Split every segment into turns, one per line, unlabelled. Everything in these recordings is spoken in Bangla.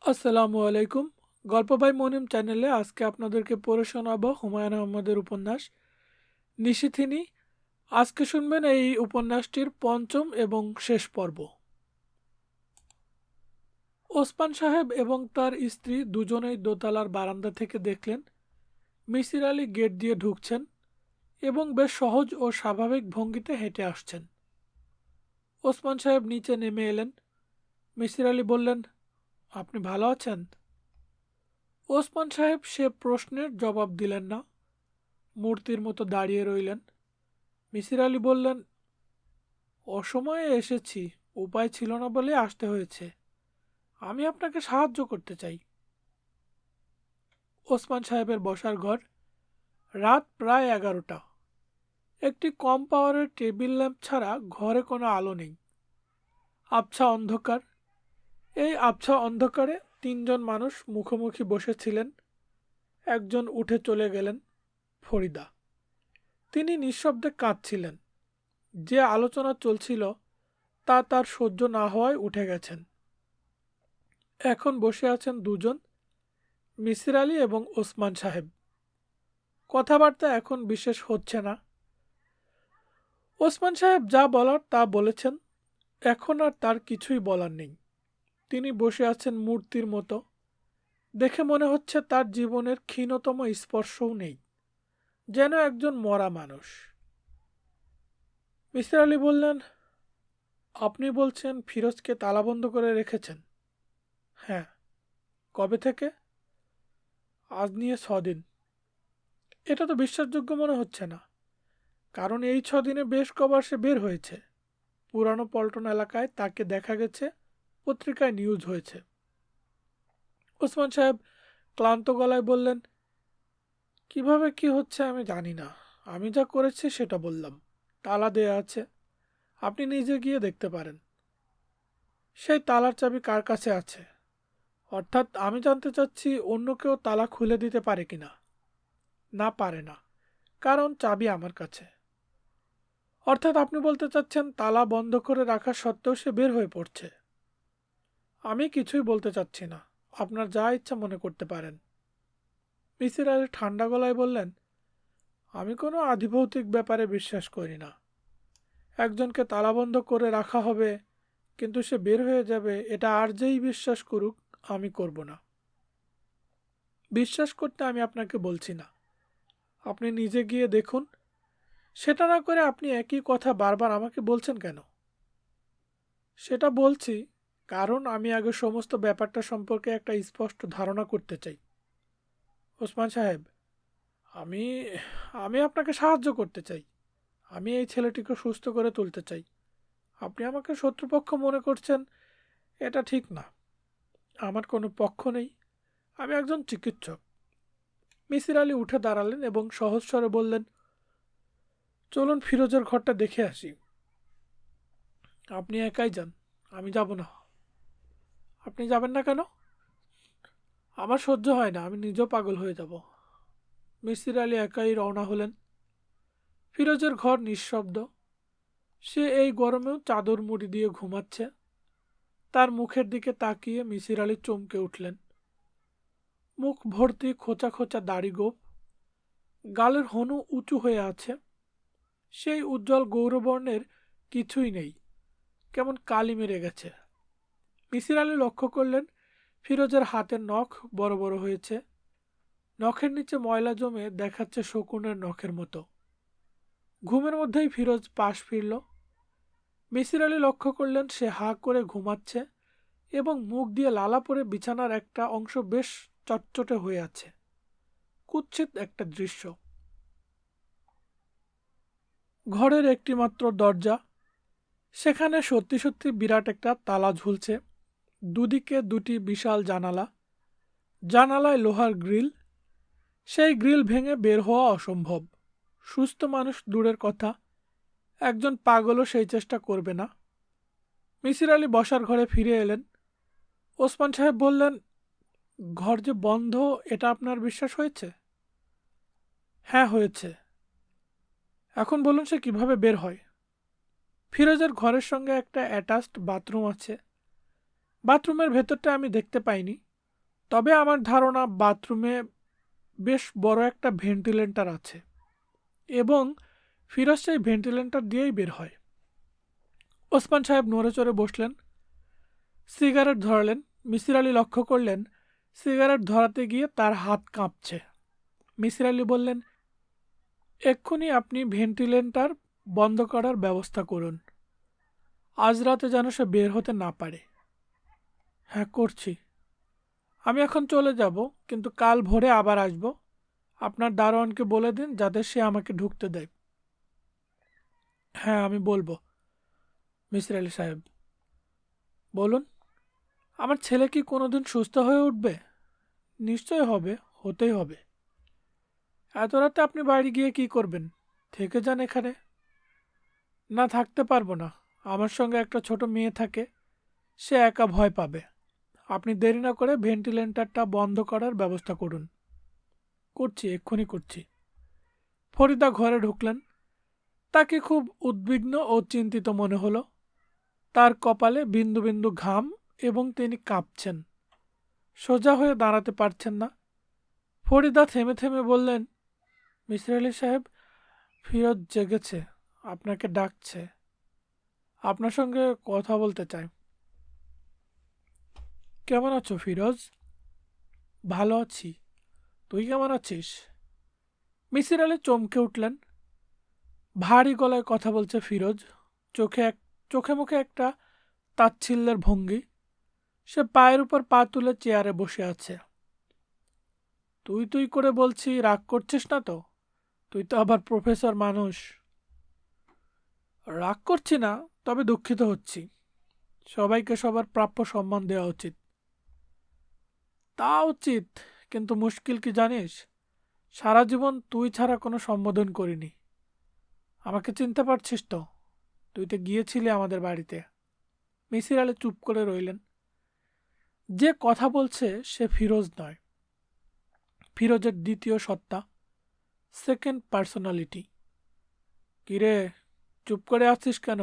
আসসালামু আলাইকুম। গল্প বাই মনিম চ্যানেলে আজকে আপনাদেরকে পড়ে শোনাবো হুমায়ুন আহমেদের উপন্যাস নিশিথিনী। আজকে শুনবেন এই উপন্যাসটির পঞ্চম এবং শেষ পর্ব। ওসমান সাহেব এবং তার স্ত্রী দুজনেই দোতলার বারান্দা থেকে দেখলেন মিসির আলী গেট দিয়ে ঢুকছেন এবং বেশ সহজ ও স্বাভাবিক ভঙ্গিতে হেঁটে আসছেন। ওসমান সাহেব নিচে নেমে এলেন। মিসির আলী বললেন, আপনি ভালো আছেন? ওসমান সাহেব সে প্রশ্নের জবাব দিলেন না, মূর্তির মতো দাঁড়িয়ে রইলেন। মিসির আলী বললেন, অসময়ে এসেছি, উপায় ছিল না বলে আসতে হয়েছে। আমি আপনাকে সাহায্য করতে চাই। ওসমান সাহেবের বসার ঘর। রাত প্রায় 11টা। একটি কম পাওয়ারের টেবিল ল্যাম্প ছাড়া ঘরে কোনো আলো নেই। আবছা অন্ধকার। এই আবছা অন্ধকারে তিনজন মানুষ মুখোমুখি বসেছিলেন। একজন উঠে চলে গেলেন, ফরিদা। তিনি নিঃশব্দে কাঁদছিলেন। যে আলোচনা চলছিল তা তার সহ্য না হওয়ায় উঠে গেছেন। এখন বসে আছেন দুজন, মিসির আলী এবং ওসমান সাহেব। কথাবার্তা এখন বিশেষ হচ্ছে না। ওসমান সাহেব যা বলার তা বলেছেন। এখন আর তার কিছুই বলার নেই। তিনি বসে আছেন মূর্তির মতো। দেখে মনে হচ্ছে তার জীবনের ক্ষীণতম স্পর্শও নেই, যেন একজন মরা মানুষ। মিসির আলী বললেন, আপনি বলছেন ফিরোজকে তালাবন্ধ করে রেখেছেন? হ্যাঁ। কবে থেকে? আজ নিয়ে 6 দিন। এটা তো বিশ্বাসযোগ্য মনে হচ্ছে না, কারণ এই 6 দিনে বেশ কবার সে বের হয়েছে। পুরানো পল্টন এলাকায় তাকে দেখা গেছে, পত্রিকায় নিউজ হয়েছে। ওসমান সাহেব ক্লান্ত গলায় বললেন, কিভাবে কি হচ্ছে আমি জানি না। আমি যা করেছি সেটা বললাম। তালা দেয়া আছে, আপনি নিজে গিয়ে দেখতে পারেন। সেই তালার চাবি কার কাছে আছে? অর্থাৎ আমি জানতে চাচ্ছি অন্য কেউ তালা খুলে দিতে পারে কিনা। না, পারে না, কারণ চাবি আমার কাছে। অর্থাৎ আপনি বলতে চাচ্ছেন তালা বন্ধ করে রাখা সত্ত্বেও সে বের হয়ে পড়ছে? আমি কিছুই বলতে চাচ্ছি না, আপনার যা ইচ্ছা মনে করতে পারেন। মিসির আলী ঠান্ডা গলায় বললেন, আমি কোনো আধিভৌতিক ব্যাপারে বিশ্বাস করি না। একজনকে তালাবন্ধ করে রাখা হবে কিন্তু সে বের হয়ে যাবে, এটা আর যেই বিশ্বাস করুক, আমি করব না। বিশ্বাস করতে আমি আপনাকে বলছি না, আপনি নিজে গিয়ে দেখুন। সেটা না করে আপনি একই কথা বারবার আমাকে বলছেন কেন? সেটা বলছি কারণ আমি আগে সমস্ত ব্যাপারটা সম্পর্কে একটা স্পষ্ট ধারণা করতে চাই। ওসমান সাহেব, আমি আমি আপনাকে সাহায্য করতে চাই। আমি এই ছেলেটিকে সুস্থ করে তুলতে চাই। আপনি আমাকে শত্রুপক্ষ মনে করছেন, এটা ঠিক না। আমার কোনো পক্ষ নেই, আমি একজন চিকিৎসক। মিসির আলী উঠে দাঁড়ালেন এবং সহজ স্বরে বললেন, চলুন ফিরোজের ঘরটা দেখে আসি। আপনি একাই যান, আমি যাব না। আপনি যাবেন না কেন? আমার সহ্য হয় না, আমি নিজেও পাগল হয়ে যাব। মিসির আলী একাই রওনা হলেন। ফিরোজের ঘর নিঃশব্দ। সে এই গরমেও চাদর মুড়ি দিয়ে ঘুমাচ্ছে। তার মুখের দিকে তাকিয়ে মিসির আলী চমকে উঠলেন। মুখ ভর্তি খোঁচা খোঁচা দাড়ি গোঁফ, গালের হনু উঁচু হয়ে আছে। সেই উজ্জ্বল গৌরবর্ণের কিছুই নেই, কেমন কালি মেরে গেছে। মিসির আলী লক্ষ্য করলেন ফিরোজের হাতের নখ বড় বড় হয়েছে। নখের নিচে ময়লা জমে দেখাচ্ছে শকুনের নখের মতো। ঘুমের মধ্যেই ফিরোজ পাশ ফিরল। মিসির আলী লক্ষ্য করলেন সে হাঁ করে ঘুমাচ্ছে এবং মুখ দিয়ে লালা পড়ে বিছানার একটা অংশ বেশ চটচটে হয়ে আছে। কুৎসিত একটা দৃশ্য। ঘরের একটি মাত্র দরজা, সেখানে সত্যি সত্যি বিরাট একটা তালা ঝুলছে। দুদিকে দুটি বিশাল জানালা, জানালায় লোহার গ্রিল। সেই গ্রিল ভেঙে বের হওয়া অসম্ভব। সুস্থ মানুষ দূরের কথা, একজন পাগলও সেই চেষ্টা করবে না। মিসির আলী বসার ঘরে ফিরে এলেন। ওসমান সাহেব বললেন, ঘর যে বন্ধ এটা আপনার বিশ্বাস হয়েছে? হ্যাঁ, হয়েছে। এখন বলুন সে কিভাবে বের হয়? ফিরোজের ঘরের সঙ্গে একটা অ্যাটাচড বাথরুম আছে। বাথরুমের ভেতরটা আমি দেখতে পাইনি, তবে আমার ধারণা বাথরুমে বেশ বড় একটা ভেন্টিলেটর আছে এবং ফিরোজ সেই ভেন্টিলেটর দিয়েই বের হয়। ওসমান সাহেব নড়ে চড়ে বসলেন, সিগারেট ধরালেন। মিসির আলি লক্ষ্য করলেন সিগারেট ধরাতে গিয়ে তার হাত কাঁপছে। মিসির আলি বললেন, এক্ষুনি আপনি ভেন্টিলেটর বন্ধ করার ব্যবস্থা করুন, আজ রাতে যেন সে বের হতে না পারে। হ্যাঁ, করছি। আমি এখন চলে যাব, কিন্তু কাল ভোরে আবার আসব। আপনার দারোয়ানকে বলে দিন যাতে সে আমাকে ঢুকতে দেয়। হ্যাঁ, আমি বলবো। মিসির আলি সাহেব বলুন, আমার ছেলে কি কোনোদিন সুস্থ হয়ে উঠবে? নিশ্চয় হবে, হতেই হবে। এত রাতে আপনি বাড়ি গিয়ে কি করবেন? থেকে যান এখানে। না, থাকতে পারবো না। আমার সঙ্গে একটা ছোট মেয়ে থাকে, সে একা ভয় পাবে। আপনি দেরি না করে ভেন্টিলেটরটা বন্ধ করার ব্যবস্থা করুন। করছি, এক্ষুনি করছি। ফরিদা ঘরে ঢুকলেন। তাকে খুব উদ্বিগ্ন ও চিন্তিত মনে হলো। তার কপালে বিন্দু বিন্দু ঘাম এবং তিনি কাঁপছেন, সোজা হয়ে দাঁড়াতে পারছেন না। ফরিদা থেমে থেমে বললেন, মিসির আলি সাহেব, ফিরোজ জেগেছে, আপনাকে ডাকছে, আপনার সঙ্গে কথা বলতে চাই। কেমন আছো ফিরোজ? ভালো আছি, তুই কেমন আছিস? মিসির আলি চমকে উঠলেন। ভারী গলায় কথা বলছে ফিরোজ, চোখে মুখে একটা তাচ্ছিল্যের ভঙ্গি। সে পায়ের উপর পা তুলে চেয়ারে বসে আছে। তুই তুই করে বলছি, রাগ করছিস না তো? তুই তো আবার প্রফেসর মানুষ। রাগ করছি না, তবে দুঃখিত হচ্ছি। সবাইকে সবার প্রাপ্য সম্মান দেওয়া উচিত। তা উচিত, কিন্তু মুশকিল কি জানিস? সারা জীবন তুই ছাড়া কোনো সম্বোধন করিনি। আমাকে চিনতে পারছিস তো? তুই তো গিয়েছিলি আমাদের বাড়িতে। মিসির আলি চুপ করে রইলেন। যে কথা বলছে সে ফিরোজ নয়, ফিরোজের দ্বিতীয় সত্তা, সেকেন্ড পার্সোনালিটি। কিরে, চুপ করে আছিস কেন?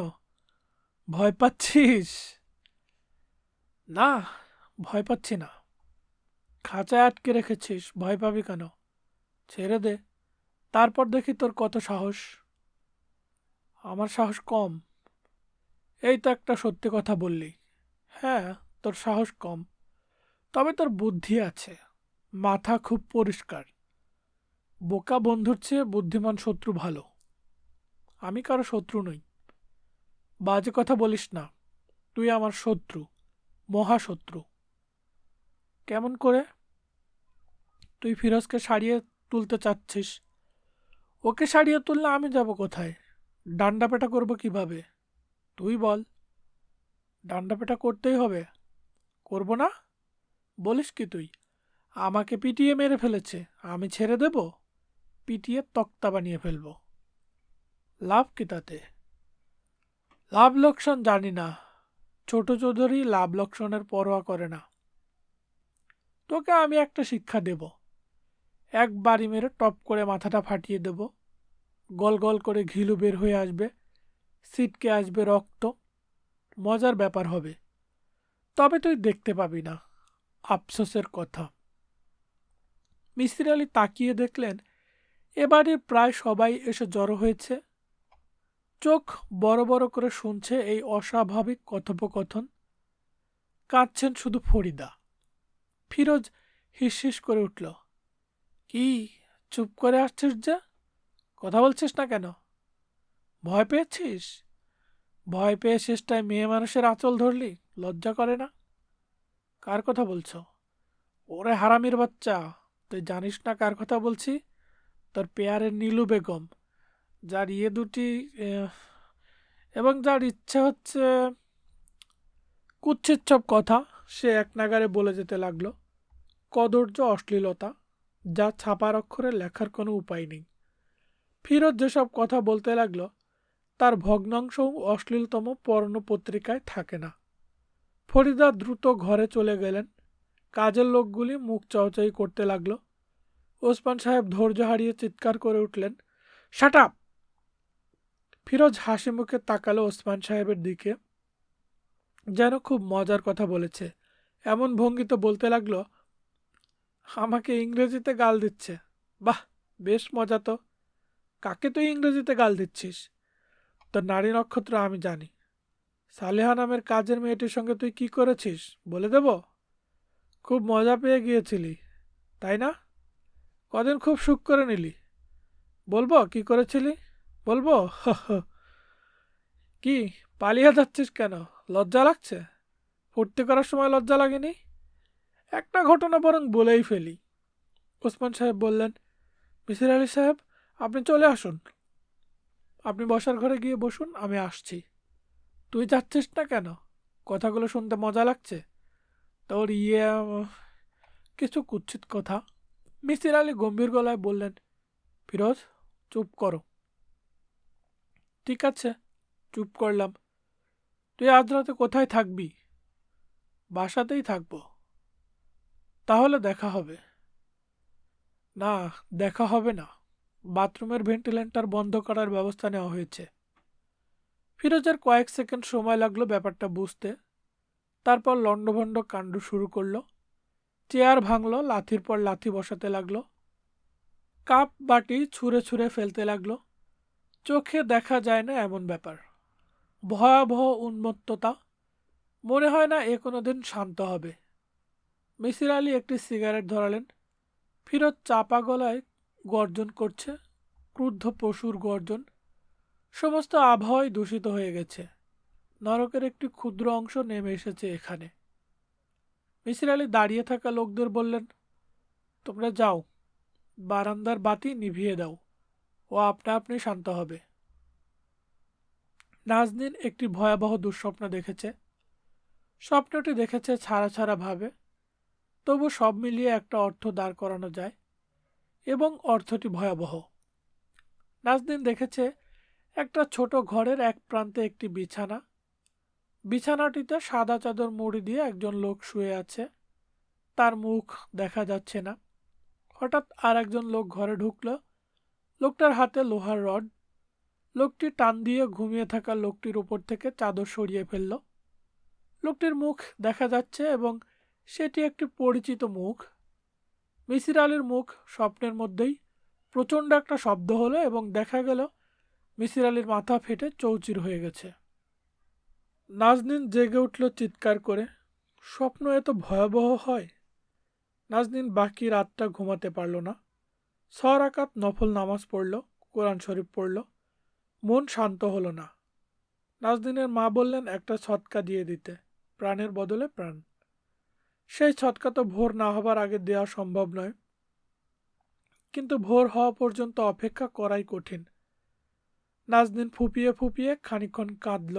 ভয় পাচ্ছিস? না, ভয় পাচ্ছি না। খাঁচায় আটকে রেখেছিস, ভয় পাবি কেন? ছেড়ে দে, তারপর দেখি তোর কত সাহস। আমার সাহস কম? এই তো একটা সত্যি কথা বললি। হ্যাঁ, তোর সাহস কম, তবে তোর বুদ্ধি আছে, মাথা খুব পরিষ্কার। বোকা বন্ধুর চেয়ে বুদ্ধিমান শত্রু ভালো। আমি কারো শত্রু নই, বাজে কথা বলিস না। তুই আমার শত্রু, মহাশত্রু। কেমন করে? তুই ফিরোজকে সারিয়ে তুলতে চাচ্ছিস। ওকে সারিয়ে তুললে আমি যাব কোথায়? ডান্ডাপেটা করব কিভাবে? তুই বল। ডান্ডাপেটা করতেই হবে? করব না? বলিস কি তুই? আমাকে পিটিয়ে মেরে ফেলেছে, আমি ছেড়ে দেব? পিটিয়ে তক্তা বানিয়ে ফেলব। লাভ কি তাতে? লাভ লোকসান জানি না। ছোট চৌধুরী লাভ লোকসানের পরোয়া করে না। তোকে আমি একটা শিক্ষা দেব। এক বাড়ি মেরে টপ করে মাথাটা ফাটিয়ে দেব। গল গল করে ঘিলু বের হয়ে আসবে, ছিটকে আসবে রক্ত। মজার ব্যাপার হবে, তবে তুই দেখতে পাবি না। আফসোসের কথা। মিসির আলি তাকিয়ে দেখলেন এবারে প্রায় সবাই এসে জড়ো হয়েছে। চোখ বড় বড় করে শুনছে এই অস্বাভাবিক কথোপকথন। কাঁদছেন শুধু ফরিদা। ফিরোজ হিসহিস করে উঠল। কি, চুপ করে আসছিস যে? কথা বলছিস না কেন? ভয় পেয়েছিস? ভয় পেয়ে শেষটায় মেয়ে মানুষের আঁচল ধরলি, লজ্জা করে না? কার কথা বলছো? ওরে হারামির বাচ্চা, তুই জানিস না কার কথা বলছি? তোর পেয়ারের নীলু বেগম, যার ইয়ে দুটি আহ, এবং যার ইচ্ছে হচ্ছে। কুচ্ছিত সব কথা সে এক নাগারে বলে যেতে লাগলো। কদর্য অশ্লীলতা, যা ছাপার অক্ষরে লেখার কোনো উপায় নেই। ফিরোজ যেসব কথা বলতে লাগলো তার ভগ্নাংশও অশ্লীলতম পর্ণ পত্রিকায় থাকে না। ফরিদা দ্রুত ঘরে চলে গেলেন। কাজের লোকগুলি মুখ চাওয়াচাই করতে লাগলো। ওসমান সাহেব ধৈর্য হারিয়ে চিৎকার করে উঠলেন, শাট আপ! ফিরোজ হাসি মুখে তাকালো ওসমান সাহেবের দিকে, যেন খুব মজার কথা বলেছে এমন ভঙ্গিতে বলতে লাগলো, আমাকে ইংরেজিতে গাল দিচ্ছে। বাহ, বেশ মজা তো। কাকে তুই ইংরেজিতে গাল দিচ্ছিস? তোর নারী নক্ষত্র আমি জানি। সালেহা নামের কাজের মেয়েটির সঙ্গে তুই কি করেছিস বলে দেব? খুব মজা পেয়ে গিয়েছিলি, তাই না? কদিন খুব সুখ করে নিলি। বলবো কি করেছিলি? বলবো? কি, পালিয়ে যাচ্ছিস কেন? লজ্জা লাগছে? ফুর্তি করার সময় লজ্জা লাগেনি? একটা ঘটনা বরং বলেই ফেলি। ওসমান সাহেব বললেন, মিসির আলি সাহেব, আপনি চলে আসুন। আপনি বসার ঘরে গিয়ে বসুন, আমি আসছি। তুই যাচ্ছিস না কেন? কথাগুলো শুনতে মজা লাগছে তোর? কিছু কুৎসিত কথা। মিসির আলি গম্ভীর গলায় বললেন, ফিরোজ, চুপ করো। ঠিক আছে, চুপ করলাম। তুই আজ রাতে কোথায় থাকবি? বাসাতেই থাকবো। তাহলে দেখা হবে। না, দেখা হবে না। বাথরুমের ভেন্টিলেটর বন্ধ করার ব্যবস্থা নেওয়া হয়েছে। ফিরোজের কয়েক সেকেন্ড সময় লাগলো ব্যাপারটা বুঝতে। তারপর লণ্ডভণ্ড কাণ্ড শুরু করলো। চেয়ার ভাঙলো, লাথির পর লাথি বসাতে লাগলো, কাপ বাটি ছুঁড়ে ছুঁড়ে ফেলতে লাগলো। চোখে দেখা যায় না এমন ব্যাপার। ভয়াবহ উন্মত্ততা। মনে হয় না এ কোনোদিন শান্ত হবে। মিসির আলি একটি সিগারেট ধরালেন। ফিরোজ চাপা গলায় গর্জন করছে, ক্রুদ্ধ পশুর গর্জন। সমস্ত আবহাওয়াই দূষিত হয়ে গেছে। নরকের একটি ক্ষুদ্র অংশ নেমে এসেছে এখানে। মিসির আলি দাঁড়িয়ে থাকা লোকদের বললেন, তোমরা যাও, বারান্দার বাতি নিভিয়ে দাও, ও আপনা আপনি শান্ত হবে। নাজনীন একটি ভয়াবহ দুঃস্বপ্ন দেখেছে। স্বপ্নটি দেখেছে ছাড়া ছাড়া ভাবে, তবু সব মিলিয়ে একটা অর্থ দাঁড় করানো যায়, এবং অর্থটি ভয়াবহ। নাজনীন দেখেছে একটা ছোট ঘরের এক প্রান্তে একটি বিছানা। বিছানাটিতে সাদা চাদর মুড়ি দিয়ে একজন লোক শুয়ে আছে। তার মুখ দেখা যাচ্ছে না। হঠাৎ আর একজন লোক ঘরে ঢুকল। লোকটার হাতে লোহার রড। লোকটি টান দিয়ে ঘুমিয়ে থাকা লোকটির উপর থেকে চাদর সরিয়ে ফেলল। লোকটির মুখ দেখা যাচ্ছে এবং সেটি একটি পরিচিত মুখ। মিসির আলির মুখ স্বপ্নের মধ্যেই। প্রচণ্ড একটা শব্দ হলো এবং দেখা গেল মিসির আলির মাথা ফেটে চৌচির হয়ে গেছে। নাজনীন জেগে উঠল চিৎকার করে। স্বপ্ন এত ভয়াবহ হয়? নাজনীন বাকি রাতটা ঘুমাতে পারল না। 6 রাকাত নফল নামাজ পড়ল, কোরআন শরীফ পড়ল। মন শান্ত হলো না। নাজনীনের মা বললেন একটা ছটকা দিয়ে দিতে, প্রাণের বদলে প্রাণ। সেই ছটকা তো ভোর না হবার আগে দেওয়া সম্ভব নয়, কিন্তু ভোর হওয়া পর্যন্ত অপেক্ষা করাই কঠিন। নাজনীন ফুপিয়ে ফুপিয়ে খানিকক্ষণ কাঁদল।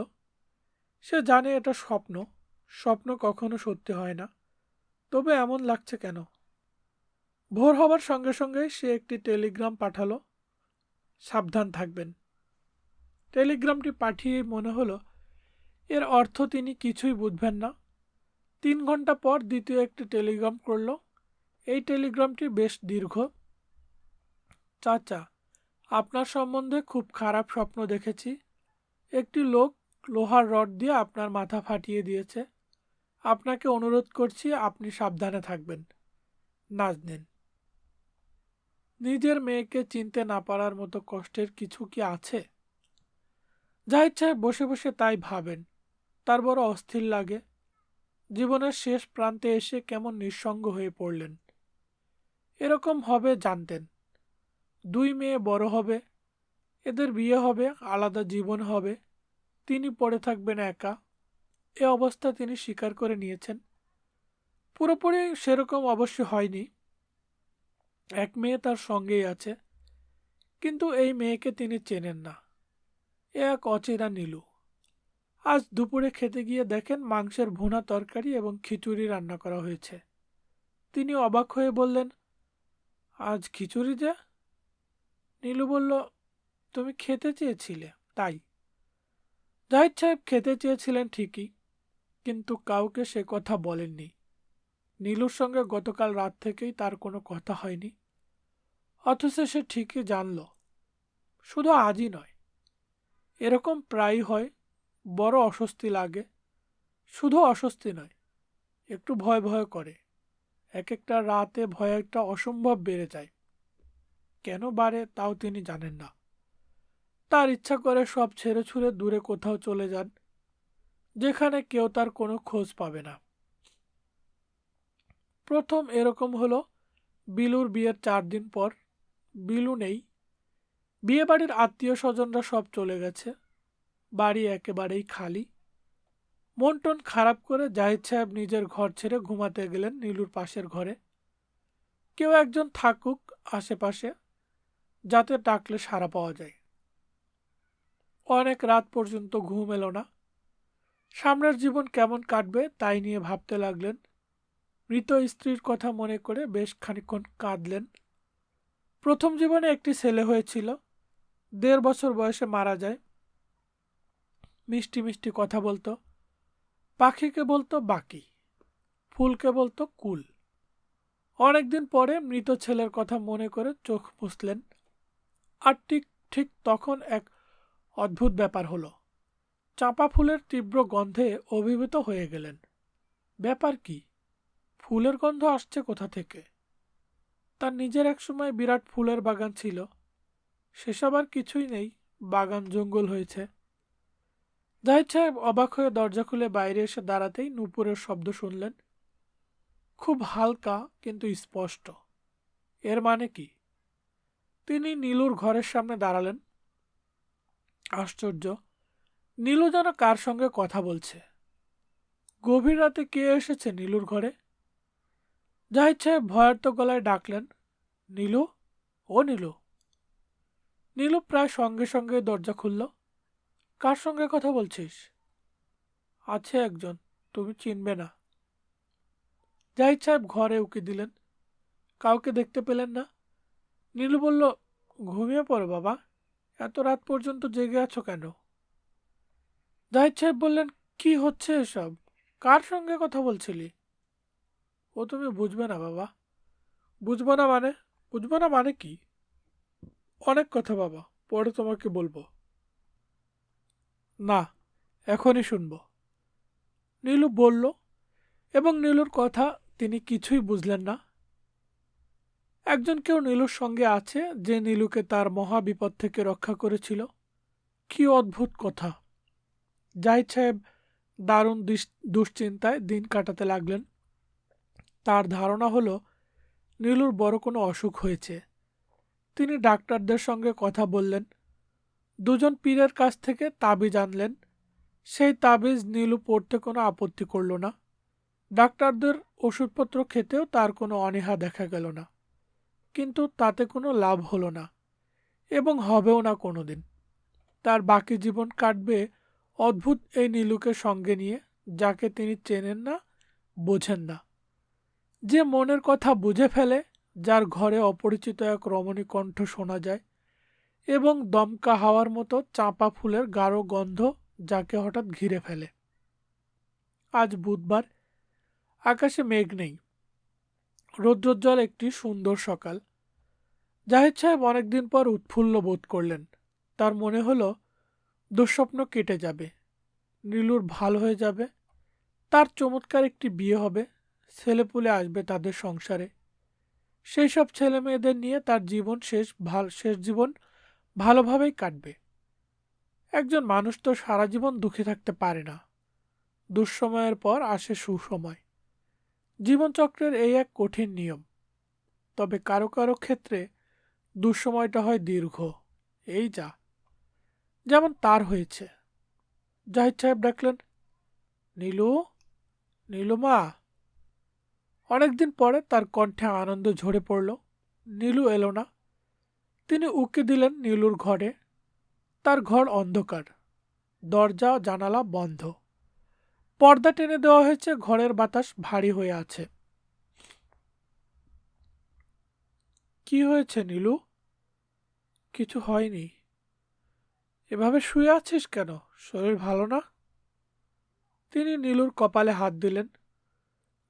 সে জানে এটা স্বপ্ন, স্বপ্ন কখনো সত্যি হয় না, তবে এমন লাগছে কেন? ভোর হবার সঙ্গে সঙ্গেই সে একটি টেলিগ্রাম পাঠালো, সাবধান থাকবেন। টেলিগ্রামটি পাঠিয়ে মনে হলো এর অর্থ তিনি কিছুই বুঝবেন না। 3 ঘন্টা পর দ্বিতীয় একটি টেলিগ্রাম করল। এই টেলিগ্রামটি বেশ দীর্ঘ। চাচা, আপনার সম্বন্ধে খুব খারাপ স্বপ্ন দেখেছি। একটি লোক লোহার রড দিয়ে আপনার মাথা ফাটিয়ে দিয়েছে। আপনাকে অনুরোধ করছি আপনি সাবধানে থাকবেন। নাজনীন। নিজের মেয়েকে চিনতে না পারার মতো কষ্টের কিছু কি আছে? জাহিদ সাহেব বসে বসে তাই ভাবেন। তার বড় অস্থির লাগে। জীবনের শেষ প্রান্তে এসে কেমন নিঃসঙ্গ হয়ে পড়লেন। এরকম হবে জানতেন। 2 মেয়ে বড় হবে, এদের বিয়ে হবে, আলাদা জীবন হবে, তিনি পড়ে থাকবেন একা। এ অবস্থা তিনি স্বীকার করে নিয়েছেন। পুরোপুরি সেরকম অবশ্য হয়নি। এক মেয়ে তার সঙ্গেই আছে, কিন্তু এই মেয়েকে তিনি চেনেন না। এ এক অচেনা নীলু। আজ দুপুরে খেতে গিয়ে দেখেন মাংসের ভুনা তরকারি এবং খিচুড়ি রান্না করা হয়েছে। তিনি অবাক হয়ে বললেন, আজ খিচুড়ি যে? নীলু বলল, তুমি খেতে চেয়েছিলে তাই। জাহিদ সাহেব খেতে চেয়েছিলেন ঠিকই, কিন্তু কাউকে সে কথা বলেননি। নীলুর সঙ্গে গতকাল রাত থেকেই তার কোনো কথা হয়নি, অথচ সে ঠিকই জানল। শুধু আজই নয়, এরকম প্রায়ই হয়। বড় অস্বস্তি লাগে। শুধু অস্বস্তি নয়, একটু ভয় ভয় করে। এক একটা রাতে ভয়টা অসম্ভব বেড়ে যায়। কেন বাড়ে তাও তিনি জানেন না। তার ইচ্ছা করে সব ছেড়ে ছুড়ে দূরে কোথাও চলে যান, যেখানে কেউ তার কোনো খোঁজ পাবে না। প্রথম এরকম হলো বিলুর বিয়ের 4 দিন পর। বিলু নেই, বিয়ে বাড়ির আত্মীয় স্বজনরা সব চলে গেছে, বাড়ি একেবারেই খালি। মন টন খারাপ করে জাহিদ সাহেব নিজের ঘর ছেড়ে ঘুমাতে গেলেন নীলুর পাশের ঘরে। কেউ একজন থাকুক আশেপাশে, যাতে ডাকলে সাড়া পাওয়া যায়। অনেক রাত পর্যন্ত ঘুম এলো না। সামনের জীবন কেমন কাটবে তাই নিয়ে ভাবতে লাগলেন। মৃত স্ত্রীর কথা মনে করে বেশ খানিকক্ষণ কাঁদলেন। প্রথম জীবনে একটি ছেলে হয়েছিল, 1.5 বছর বয়সে মারা যায়। মিষ্টি মিষ্টি কথা বলতো, পাখিকে বলতো বাকি, ফুলকে বলতো কুল। অনেকদিন পরে মৃত ছেলের কথা মনে করে চোখ মুছলেন। আর ঠিক ঠিক তখন এক অদ্ভুত ব্যাপার হলো। চাঁপা ফুলের তীব্র গন্ধে অভিভূত হয়ে গেলেন। ব্যাপার কি? ফুলের গন্ধ আসছে কোথা থেকে? তার নিজের একসময় বিরাট ফুলের বাগান ছিল, সেসব আর কিছুই নেই, বাগান জঙ্গল হয়েছে। জাহিদ সাহেব অবাক হয়ে দরজা খুলে বাইরে এসে দাঁড়াতেই নূপুরের শব্দ শুনলেন। খুব হালকা কিন্তু স্পষ্ট। এর মানে কি? তিনি নীলুর ঘরের সামনে দাঁড়ালেন। আশ্চর্য, নীলু যেন কার সঙ্গে কথা বলছে। গভীর রাতে কে এসেছে নীলুর ঘরে? জাহিদ সাহেব ভয়ার্ত গলায় ডাকলেন, নীলু, ও নীলু। নীলু প্রায় সঙ্গে সঙ্গে দরজা খুলল। কার সঙ্গে কথা বলছিস? আছে একজন, তুমি চিনবে না। জাহিদ সাহেব ঘরে উকি দিলেন, কাউকে দেখতে পেলেন না। নীলু বলল, ঘুমিয়ে পড়ো বাবা, এত রাত পর্যন্ত জেগে আছো কেন? জাহিদ সাহেব বললেন, কি হচ্ছে এসব? কার সঙ্গে কথা বলছিলি? ও তুমি বুঝবে না বাবা। বুঝবো না মানে? বুঝবো না মানে কি? অনেক কথা বাবা, পরে তোমাকে বলবো। না, এখনই শুনবো, নীলু বলল। এবং নীলুর কথা তিনি কিছুই বুঝলেন না। একজন কেউ নীলুর সঙ্গে আছে, যে নীলুকে তার মহা বিপদ থেকে রক্ষা করেছিল। কি অদ্ভুত কথা! জাহিদ সাহেব দারুণ দুশ্চিন্তায় দিন কাটাতে লাগলেন। তার ধারণা হলো নীলুর বড় কোনো অসুখ হয়েছে। তিনি ডাক্তারদের সঙ্গে কথা বললেন, দুজন পীরের কাছ থেকে তাবিজ আনলেন। সেই তাবিজ নীলু পড়তে কোনো আপত্তি করল না। ডাক্তারদের ওষুধপত্র খেতেও তার কোনো অনীহা দেখা গেল না। কিন্তু তাতে কোনো লাভ হলো না, এবং হবেও না কোনোদিন। তার বাকি জীবন কাটবে অদ্ভুত এই নীলুকে সঙ্গে নিয়ে, যাকে তিনি চেনেন না, বোঝেন না। যে মনের কথা বুঝে ফেলে, যার ঘরে অপরিচিত এক রমণী কণ্ঠ শোনা যায়, এবং দমকা হাওয়ার মতো চাঁপা ফুলের গাঢ় গন্ধ যাকে হঠাৎ ঘিরে ফেলে। আজ বুধবার, আকাশে মেঘ নেই, রৌদ্রোজ্জ্বল একটি সুন্দর সকাল। জাহিদ সাহেব অনেকদিন পর উৎফুল্ল বোধ করলেন। তার মনে হলো দুঃস্বপ্ন কেটে যাবে, নীলুর ভালো হয়ে যাবে, তার চমৎকার একটি বিয়ে হবে, ছেলেপুলে আসবে তাদের সংসারে। সেই সব ছেলে মেয়েদের নিয়ে তার জীবন শেষ জীবন ভালোভাবেই কাটবে। একজন মানুষ তো সারা জীবন দুঃখে থাকতে পারে না। দুঃসময়ের পর আসে সুসময়। জীবনচক্রের এই এক কঠিন নিয়ম। তবে কারো কারো ক্ষেত্রে দুঃসময়টা হয় দীর্ঘ, এই যা, যেমন তার হয়েছে। জাহিদ সাহেব ডাকলেন, নীলু, নীলুমা। অনেকদিন পরে তার কণ্ঠে আনন্দ ঝরে পড়ল। নীলু এলো না। তিনি উকি দিলেন নীলুর ঘরে। তার ঘর অন্ধকার, দরজা জানালা বন্ধ। পর্দা টেনে দেওয়া হয়েছে, ঘরের বাতাস ভারী হয়ে আছে। কি হয়েছে নীলু? কিছু হয়নি। এভাবে শুয়ে আছিস কেন? শরীর ভালো না? তিনি নীলুর কপালে হাত দিলেন।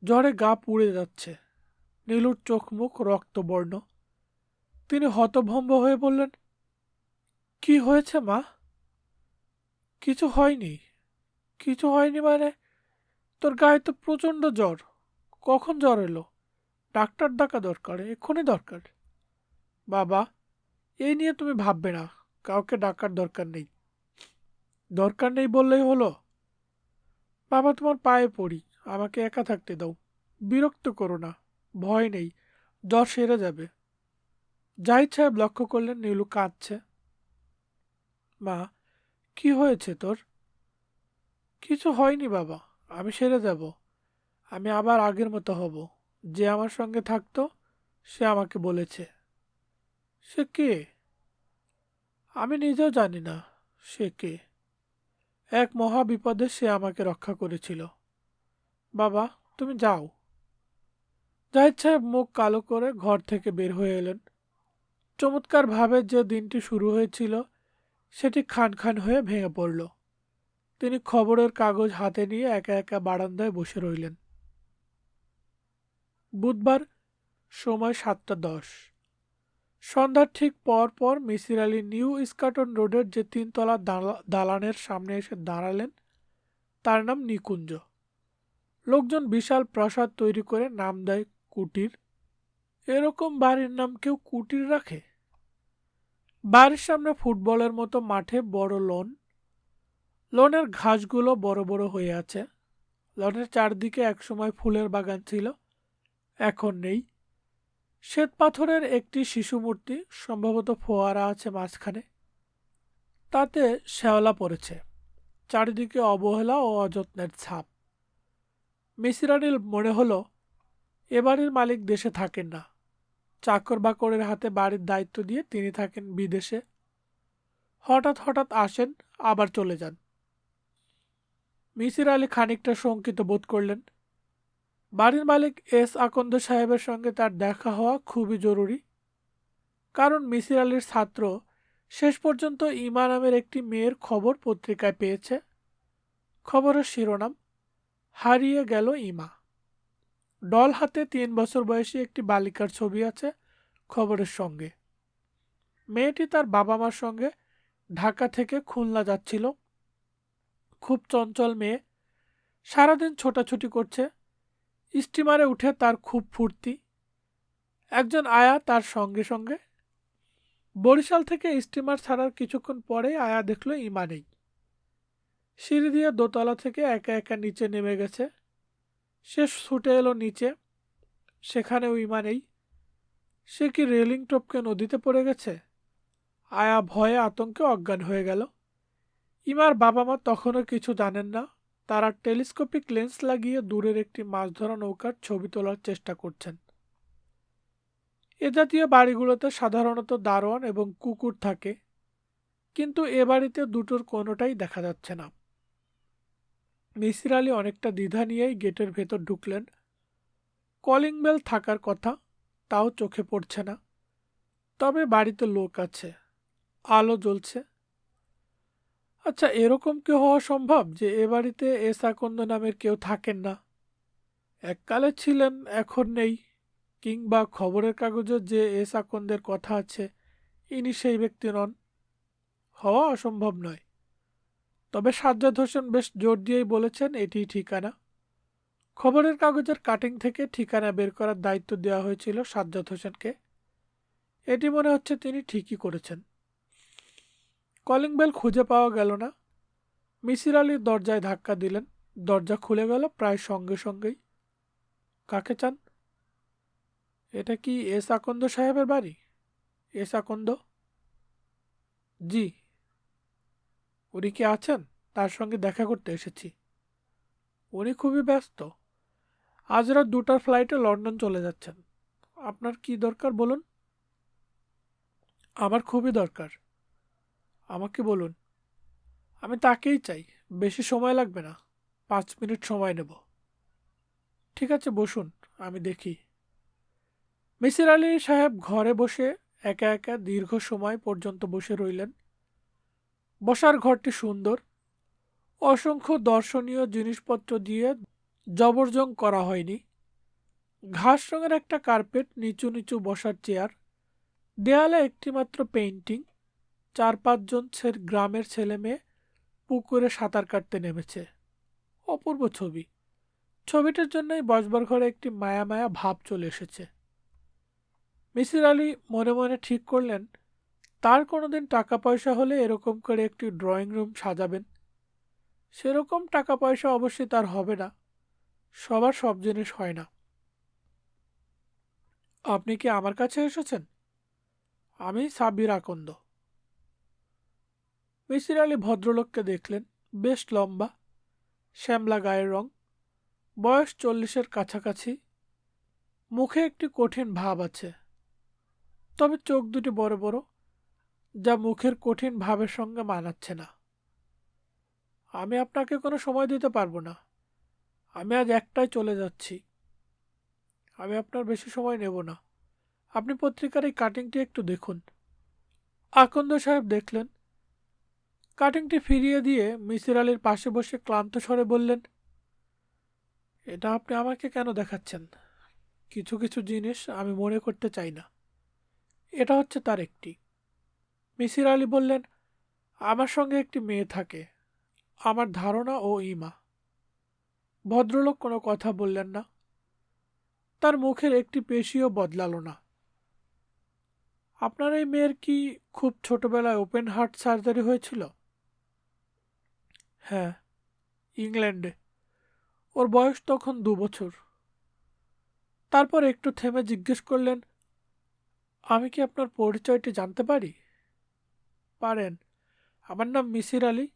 জ্বরে গা পুড়ে যাচ্ছে। নীলুর চোখ মুখ রক্তবর্ণ। তিনি হতভম্ব হয়ে বললেন, কি হয়েছে মা? কিছু হয়নি। কিছু হয়নি মানে? তোর গায়ে তো প্রচণ্ড জ্বর। কখন জ্বর এলো? ডাক্তার ডাকা দরকার, এক্ষুনি দরকার। বাবা, এই নিয়ে তুমি ভাববে না, কাউকে ডাকার দরকার নেই। দরকার নেই বললেই হলো? বাবা, তোমার পায়ে পড়ি, আমাকে একা থাকতে দাও। বিরক্ত করো না। ভয় নেই, জ্বর সেরে যাবে। জাহিদ সাহেব লক্ষ্য করলেন নীলু কাঁদছে। মা, কি হয়েছে তোর? কিছু হয়নি বাবা, আমি সেরে যাব। আমি আবার আগের মতো হব। যে আমার সঙ্গে থাকতো সে আমাকে বলেছে। সে কে? আমি নিজেও জানি না সে কে। এক মহা বিপদে সে আমাকে রক্ষা করেছিল। বাবা, তুমি যাও। জাহিদ সাহেব মুখ কালো করে ঘর থেকে বের হয়ে এলেন। চমৎকার ভাবে যে দিনটি শুরু হয়েছিল সেটি খান খান হয়ে ভেঙে পড়ল। তিনি খবরের কাগজ হাতে নিয়ে একা একা বারান্দায় বসে রইলেন। বুধবার, সময় 7:10। সন্ধ্যার ঠিক পর পর মিসির আলি নিউ ইস্কাটন রোডের যে 3 তলা দালানের সামনে এসে দাঁড়ালেন তার নাম নিকুঞ্জ। লোকজন বিশাল প্রাসাদ তৈরি করে নাম দেয় কুটির। এরকম বাড়ির নাম কেউ কুটির রাখে? বাড়ির সামনে ফুটবলের মতো মাঠে বড় লন। লনের ঘাসগুলো বড় বড় হয়ে আছে। লনের চারদিকে একসময় ফুলের বাগান ছিল, এখন নেই। শ্বেত পাথরের একটি শিশু মূর্তি, সম্ভবত ফোয়ারা আছে মাঝখানে। তাতে শ্যাওলা পড়েছে। চারিদিকে অবহেলা ও অযত্নের ছাপ। মিসির আলির মনে হলো এ বাড়ির মালিক দেশে থাকেন না। চাকর বাকরের হাতে বাড়ির দায়িত্ব দিয়ে তিনি থাকেন বিদেশে। হঠাৎ হঠাৎ আসেন, আবার চলে যান। মিসির আলি খানিকটা শঙ্কিত বোধ করলেন। বাড়ির মালিক এস আকন্দ সাহেবের সঙ্গে তার দেখা হওয়া খুবই জরুরি। কারণ মিসির আলির ছাত্র শেষ পর্যন্ত ইমা নামের একটি মেয়ের খবর পত্রিকায় পেয়েছে। খবরের শিরোনাম, হারিয়ে গেল ইমা। ডল হাতে 3 বছর বয়সী একটি বালিকার ছবি আছে খবরের সঙ্গে। মেয়েটি তার বাবা মার সঙ্গে ঢাকা থেকে খুলনা যাচ্ছিল। খুব চঞ্চল মেয়ে, সারাদিন ছোটাছুটি করছে। স্টিমারে উঠে তার খুব ফুর্তি। একজন আয়া তার সঙ্গে সঙ্গে। বরিশাল থেকে স্টিমার ছাড়ার কিছুক্ষণ পরে আয়া দেখল ইমা নেই। সিঁড়ি দিয়ে দোতলা থেকে একা একা নিচে নেমে গেছে। সে ছুটে এলো নিচে, সেখানেও ইমা নেই। সে কি রেলিং টপকে নদীতে পড়ে গেছে? আয়া ভয়ে আতঙ্কে অজ্ঞান হয়ে গেল। ইমার বাবা মা তখনও কিছু জানেন না। তারা টেলিস্কোপিক লেন্স লাগিয়ে দূরের একটি মাছ ধরা নৌকার ছবি তোলার চেষ্টা করছেন। এ জাতীয় বাড়িগুলোতে সাধারণত দারোয়ান এবং কুকুর থাকে, কিন্তু এ বাড়িতে দুটোর কোনোটাই দেখা যাচ্ছে না। মিসির আলি অনেকটা দ্বিধা নিয়েই গেটের ভেতর ঢুকলেন। কলিং বেল থাকার কথা, তাও চোখে পড়ছে না। তবে বাড়িতে লোক আছে, আলো জ্বলছে। আচ্ছা, এরকম কি হওয়া সম্ভব যে এ বাড়িতে এস আকন্দ নামের কেউ থাকেন না? এককালে ছিলেন, এখন নেই। কিংবা খবরের কাগজে যে এস আকন্দের কথা আছে ইনি সেই ব্যক্তি নন। হওয়া অসম্ভব নয়। তবে সাজ্জাদ হোসেন বেশ জোর দিয়েই বলেছেন এটিই ঠিকানা। খবরের কাগজের কাটিং থেকে ঠিকানা বের করার দায়িত্ব দেওয়া হয়েছিল সাজ্জাদ হোসেনকে। এটি মনে হচ্ছে তিনি ঠিকই করেছেন। কলিং বেল খুঁজে পাওয়া গেল না। মিসির আলি দরজায় ধাক্কা দিলেন। দরজা খুলে গেল প্রায় সঙ্গে সঙ্গেই। কাকে চান? এটা কি এস আকন্দ সাহেবের বাড়ি? এস আকন্দ? জি। উনি কি আছেন? তার সঙ্গে দেখা করতে এসেছি। উনি খুবই ব্যস্ত। আজ রাত 2টার ফ্লাইটে লন্ডন চলে যাচ্ছেন। আপনার কি দরকার বলুন? আমার খুবই দরকার। আমাকে বলুন। আমি তাকেই চাই। বেশি সময় লাগবে না, 5 মিনিট সময় নেব। ঠিক আছে, বসুন, আমি দেখি। মিসির আলি সাহেব ঘরে বসে একা একা দীর্ঘ সময় পর্যন্ত বসে রইলেন। বসার ঘরটি সুন্দর। অসংখ্য দর্শনীয় জিনিসপত্র দিয়ে জবরজং করা হয়নি। ঘাস রঙের একটা কার্পেট, নিচু নিচু বসার চেয়ার, দেয়ালে একটিমাত্র পেইন্টিং। 4-5 জন গ্রামের ছেলে মেয়ে পুকুরে সাঁতার কাটতে নেমেছে। অপূর্ব ছবি। ছবিটার জন্যই বসবার ঘরে একটি মায়া মায়া ভাব চলে এসেছে। মিসির আলি মনে মনে ঠিক করলেন তার কোনোদিন টাকা পয়সা হলে এরকম করে একটি ড্রয়িং রুম সাজাবেন। সেরকম টাকা পয়সা অবশ্যই তার হবে না, সবার সব জিনিস হয় না। আপনি কি আমার কাছে এসেছেন? আমি সাব্বির আকন্দ। মিসির আলি ভদ্রলোককে দেখলেন। বেশ লম্বা, শ্যামলা গায়ের রং, বয়স 40-এর কাছাকাছি। মুখে একটি কঠিন ভাব আছে, তবে চোখ দুটি বড় বড়, যা মুখের কঠিন ভাবের সঙ্গে মানাচ্ছে না। আমি আপনাকে কোনো সময় দিতে পারবো না। আমি আজ একটাই চলে যাচ্ছি। আমি আপনার বেশি সময় নেব না। আপনি পত্রিকার এই কাটিংটি একটু দেখুন। আকন্দ সাহেব দেখলেন। কাটিংটি ফিরিয়ে দিয়ে মিসির আলির পাশে বসে ক্লান্ত স্বরে বললেন, এটা আপনি আমাকে কেন দেখাচ্ছেন? কিছু কিছু জিনিস আমি মনে করতে চাই না। এটা হচ্ছে তার একটি। মিসির আলি বললেন, আমার সঙ্গে একটি মেয়ে থাকে, আমার ধারণা ও ইমা। ভদ্রলোক কোনো কথা বললেন না। তার মুখের একটি পেশিও বদলালো না। আপনার এই মেয়ের কি খুব ছোটবেলায় ওপেন হার্ট সার্জারি হয়েছিল? হ্যাঁ, ইংল্যান্ডে। ওর বয়স তখন 2 বছর। তারপর একটু থেমে জিজ্ঞেস করলেন, আমি কি আপনার পরিচয়টি জানতে পারি? পারেন। আমার নাম মিসির আলি।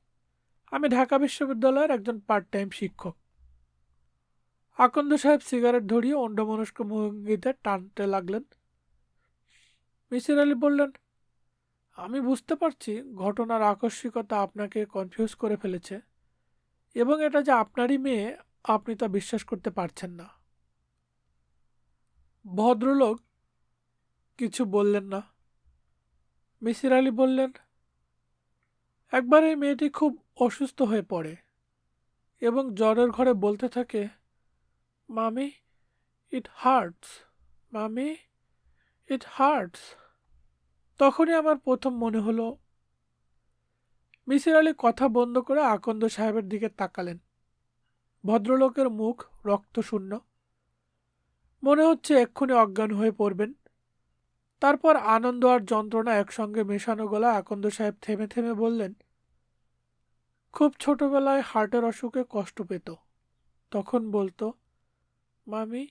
আমি ঢাকা বিশ্ববিদ্যালয়ের একজন পার্ট টাইম শিক্ষক। আকন্দ সাহেব সিগারেট ধরিয়ে অন্যমনস্ক ভঙ্গিতে টানতে লাগলেন। মিসির আলি বললেন, আমি বুঝতে পারছি ঘটনার আকস্মিকতা আপনাকে কনফিউজ করে ফেলেছে এবং এটা যে আপনারই মেয়ে আপনি তা বিশ্বাস করতে পারছেন না। ভদ্রলোক কিছু বললেন না। মিসির আলি বললেন, একবার এই মেয়েটি খুব অসুস্থ হয়ে পড়ে এবং জ্বরের ঘরে বলতে থাকে, মামি ইট হার্টস, মামি ইট হার্টস। তখনই আমার প্রথম মনে হলো। মিসির আলি কথা বন্ধ করে আকন্দ সাহেবের দিকে তাকালেন। ভদ্রলোকের মুখ রক্তশূন্য, মনে হচ্ছে এক্ষুনি অজ্ঞান হয়ে পড়বেন। তারপর আনন্দ আর যন্ত্রণা একসঙ্গে মেশানো গলায় আকন্দ সাহেব থেমে থেমে বললেন, খুব ছোটবেলায় হার্টের অসুখে কষ্ট পেত, তখন বলতো, মামি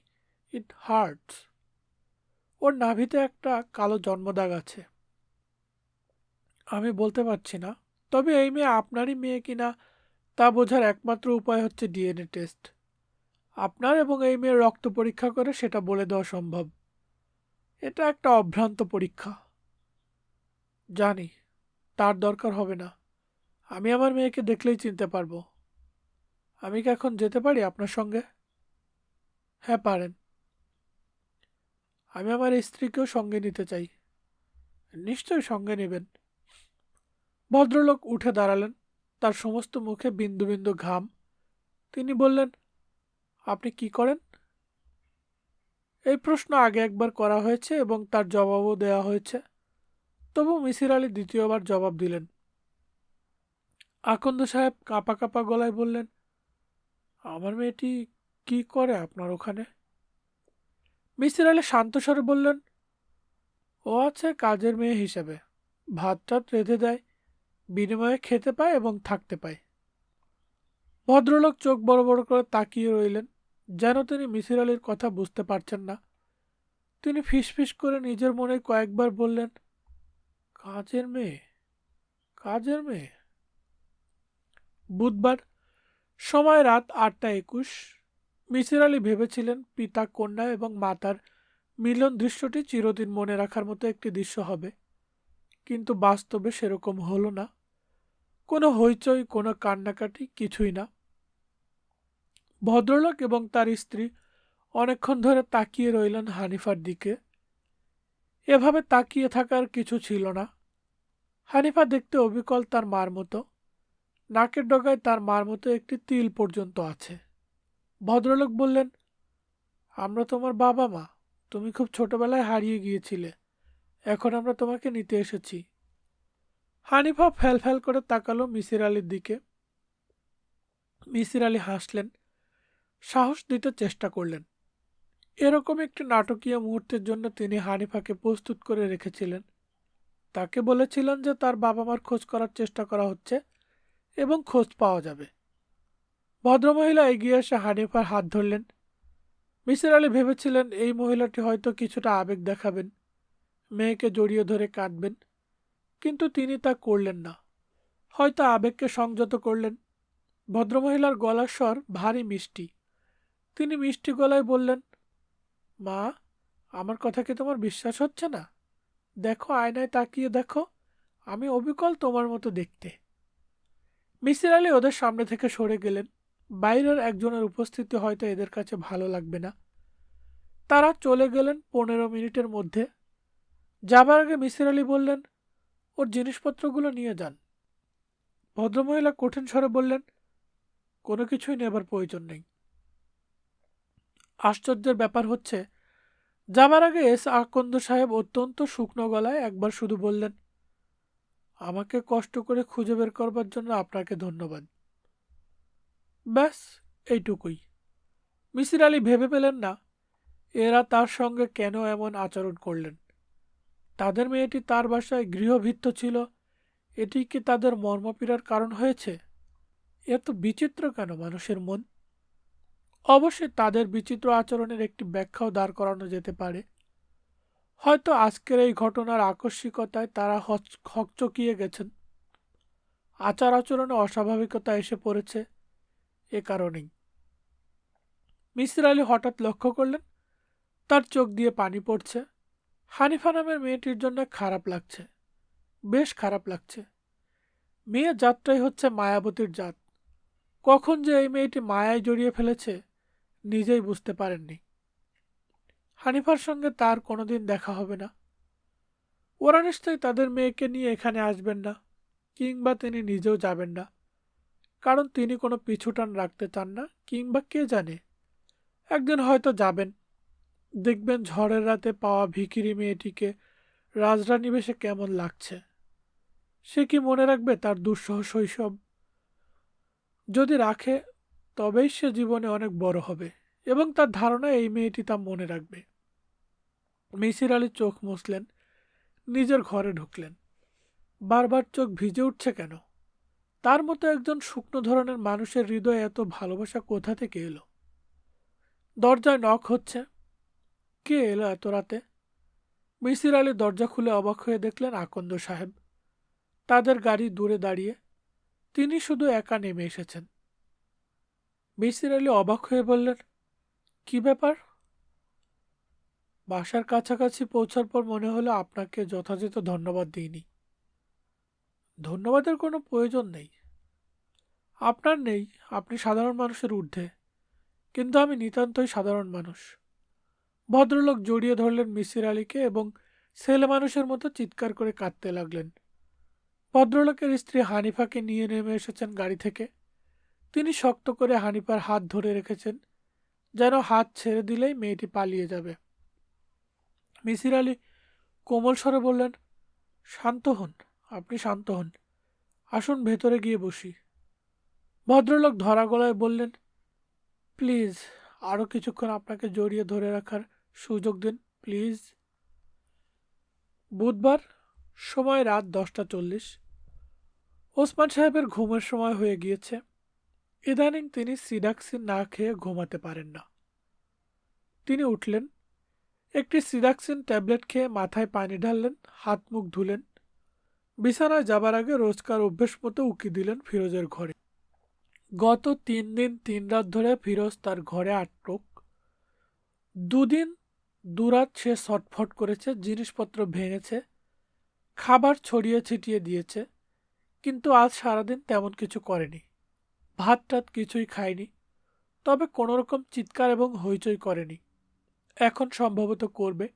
ইট হার্টস। ওর নাভিতে একটা কালো জন্মদাগ আছে। আমি বলতে পারছি না, তবে এই মেয়ে আপনারই মেয়ে কিনা তা বোঝার একমাত্র উপায় হচ্ছে ডিএনএ টেস্ট। আপনার এবং এই মেয়ের রক্ত পরীক্ষা করে সেটা বলে দেওয়া সম্ভব। এটা একটা অভ্রান্ত পরীক্ষা। জানি, তার দরকার হবে না। আমি আমার মেয়েকে দেখলেই চিনতে পারবো। আমি কি এখন যেতে পারি আপনার সঙ্গে? হ্যাঁ, পারেন। আমি আমার স্ত্রীকেও সঙ্গে নিতে চাই। নিশ্চয়ই সঙ্গে নেবেন। ভদ্রলোক উঠে দাঁড়ালেন। তার সমস্ত মুখে বিন্দু বিন্দু ঘাম। তিনি বললেন, আপনি কি করেন? এই প্রশ্ন আগে একবার করা হয়েছে এবং তার জবাবও দেওয়া হয়েছে। তবু মিসির আলি দ্বিতীয়বার জবাব দিলেন। আকন্দ সাহেব কাঁপা কাঁপা গলায় বললেন, আমার মেয়েটি কি করে আপনার ওখানে? মিসির আলি শান্ত স্বরে বললেন, ও আছে কাজের মেয়ে হিসেবে। ভাত টাত রেঁধে দেয়, বিনিময়ে খেতে পায় এবং থাকতে পায়। ভদ্রলোক চোখ বড় বড় করে তাকিয়ে রইলেন, যেন তিনি মিসির আলির কথা বুঝতে পারছেন না। তিনি ফিসফিস করে নিজের মনে কয়েকবার বললেন, কাজের মেয়ে, কাজের মেয়ে। বুধবার, সময় রাত 8টা 21। মিসির আলি ভেবেছিলেন পিতা কন্যা এবং মাতার মিলন দৃশ্যটি চিরদিন মনে রাখার মতো একটি দৃশ্য হবে, কিন্তু বাস্তবে সেরকম হলো না। কোনো হইচই, কোনো কান্নাকাটি, কিছুই না। ভদ্রলোক এবং তার স্ত্রী অনেকক্ষণ ধরে তাকিয়ে রইলেন হানিফার দিকে। এভাবে তাকিয়ে থাকার কিছু ছিল না। হানিফা দেখতে অবিকল তার মার মতো। নাকের ডগায় তার মার মতো একটি তিল পর্যন্ত আছে। ভদ্রলোক বললেন, আমরা তোমার বাবা মা। তুমি খুব ছোটবেলায় হারিয়ে গিয়েছিলে, এখন আমরা তোমাকে নিতে এসেছি। হানিফা ফ্যাল ফ্যাল করে তাকালো মিসির আলির দিকে। মিসির আলি হাসলেন। সাহস দিতে চেষ্টা করলেন। এরকম একটি নাটকীয় মুহূর্তের জন্য তিনি হানিফাকে প্রস্তুত করে রেখেছিলেন। তাকে বলেছিলেন যে তার বাবা মার খোঁজ করার চেষ্টা করা হচ্ছে এবং খোঁজ পাওয়া যাবে। ভদ্রমহিলা এগিয়ে এসে হানিফার হাত ধরলেন। মিসির আলি ভেবেছিলেন এই মহিলাটি হয়তো কিছুটা আবেগ দেখাবেন, মেয়েকে জড়িয়ে ধরে কাঁদবেন, কিন্তু তিনি তা করলেন না। হয়তো আবেগকে সংযত করলেন। ভদ্রমহিলার গলার স্বর ভারী মিষ্টি। তিনি মিষ্টি গলায় বললেন, মা, আমার কথা কি তোমার বিশ্বাস হচ্ছে না? দেখো, আয়নায় তাকিয়ে দেখো, আমি অবিকল তোমার মতো দেখতে। মিসির আলি ওদের সামনে থেকে সরে গেলেন। বাইরের একজনের উপস্থিতি হয়তো এদের কাছে ভালো লাগবে না। তারা চলে গেলেন 15 মিনিটের মধ্যে। যাবার আগে মিসির আলি বললেন, ওর জিনিসপত্রগুলো নিয়ে যান। ভদ্রমহিলা কঠিন স্বরে বললেন, কোনো কিছুই নেবার প্রয়োজন নেই। আশ্চর্যের ব্যাপার হচ্ছে, যাবার আগে এস আকন্দ সাহেব অত্যন্ত শুকনো গলায় একবার শুধু বললেন, আমাকে কষ্ট করে খুঁজে বের করবার জন্য আপনাকে ধন্যবাদ। ব্যাস, এইটুকুই। মিসির আলি ভেবে পেলেন না এরা তার সঙ্গে কেন এমন আচরণ করলেন। তাদের মেয়েটি তার বাসায় গৃহভৃত্য ছিল, এটি কি তাদের মর্মপীড়ার কারণ হয়েছে? এত বিচিত্র কেন মানুষের মন? অবশ্যই তাদের বিচিত্র আচরণের একটি ব্যাখ্যাও দাঁড় করানো যেতে পারে। হয়তো আজকের এই ঘটনার আকস্মিকতায় তারা হকচকিয়ে গেছেন। আচার আচরণে অস্বাভাবিকতা এসে পড়েছে এ কারণেই। মিসির আলি হঠাৎ লক্ষ্য করলেন তার চোখ দিয়ে পানি পড়ছে। হানিফা নামের মেয়েটির জন্য খারাপ লাগছে, বেশ খারাপ লাগছে। মেয়ে জাতটাই হচ্ছে মায়াবতীর জাত। কখন যে এই মেয়েটি মায়ায় জড়িয়ে ফেলেছে নিজেই বুঝতে পারেননি। হানিফার সঙ্গে তার কোনোদিন দেখা হবে না। ওরা নিশ্চয়ই তাদের মেয়েকে নিয়ে এখানে আসবেন না, কিংবা তিনি নিজেও যাবেন না, কারণ তিনি কোনো পিছুটান রাখতে চান না, কিংবা কে জানে একদিন হয়তো যাবেন। দেখবেন ঝড়ের রাতে পাওয়া ভিখিরি মেয়েটিকে রাজরানী বেশে কেমন লাগছে। সে কি মনে রাখবে তার দুঃসহ শৈশব? যদি রাখে, তবেই সে জীবনে অনেক বড় হবে এবং তার ধারণা এই মেয়েটি তা মনে রাখবে। মিসির আলি চোখ মুছলেন, নিজের ঘরে ঢুকলেন। বারবার চোখ ভিজে উঠছে কেন? তার মতো একজন শুকনো ধরনের মানুষের হৃদয়ে এত ভালোবাসা কোথা থেকে এলো? দরজায় নক হচ্ছে। কে এলো এত রাতে? মিসির আলি দরজা খুলে অবাক হয়ে দেখলেন আকন্দ সাহেব। তাদের গাড়ি দূরে দাঁড়িয়ে, তিনি শুধু একা নেমে এসেছেন। মিসির আলি অবাক হয়ে বললেন, কি ব্যাপার? বাসার কাছাকাছি পৌঁছার পর মনে হলো আপনাকে যথাযথ ধন্যবাদ দিইনি। ধন্যবাদের কোনো প্রয়োজন নেই। আপনার নেই, আপনি সাধারণ মানুষের ঊর্ধ্বে, কিন্তু আমি নিতান্তই সাধারণ মানুষ। ভদ্রলোক জড়িয়ে ধরলেন মিসির আলিকে এবং ছেলে মানুষের মতো চিৎকার করে কাঁদতে লাগলেন। ভদ্রলোকের স্ত্রী হানিফাকে নিয়ে নেমে এসেছেন গাড়ি থেকে। তিনি শক্ত করে হানিফার হাত ধরে রেখেছেন, যেন হাত ছেড়ে দিলেই মেয়েটি পালিয়ে যাবে। মিসির আলি কোমল স্বরে বললেন, শান্ত হন, আপনি শান্ত হন, আসুন ভেতরে গিয়ে বসি। ভদ্রলোক ধরা গলায় বললেন, প্লিজ, আরও কিছুক্ষণ আপনাকে জড়িয়ে ধরে রাখার সুযোগ দিন, প্লিজ। বুধবার, সময় রাত 10টা 40। ওসমান সাহেবের ঘুমের সময় হয়ে গিয়েছে। ইদানিং তিনি সিডাক্সিন না খেয়ে ঘুমাতে পারেন না। তিনি উঠলেন, একটি সিডাক্সিন ট্যাবলেট খেয়ে মাথায় পানি ঢাললেন, হাত মুখ ধুলেন। বিছানায় যাবার আগে রোজকার অভ্যেস মতো উকি দিলেন ফিরোজের ঘরে। গত 3 দিন 3 রাত ধরে ফিরোজ তার ঘরে আটক। 2 দিন 2 রাত সে ছটফট করেছে, জিনিসপত্র ভেঙেছে, খাবার ছড়িয়ে ছিটিয়ে দিয়েছে, কিন্তু আজ সারাদিন তেমন কিছু করেনি। ভাত টাত কিছুই খায়নি, তবে কোনোরকম চিৎকার এবং হইচই করেনি। এখন সম্ভবত করবে।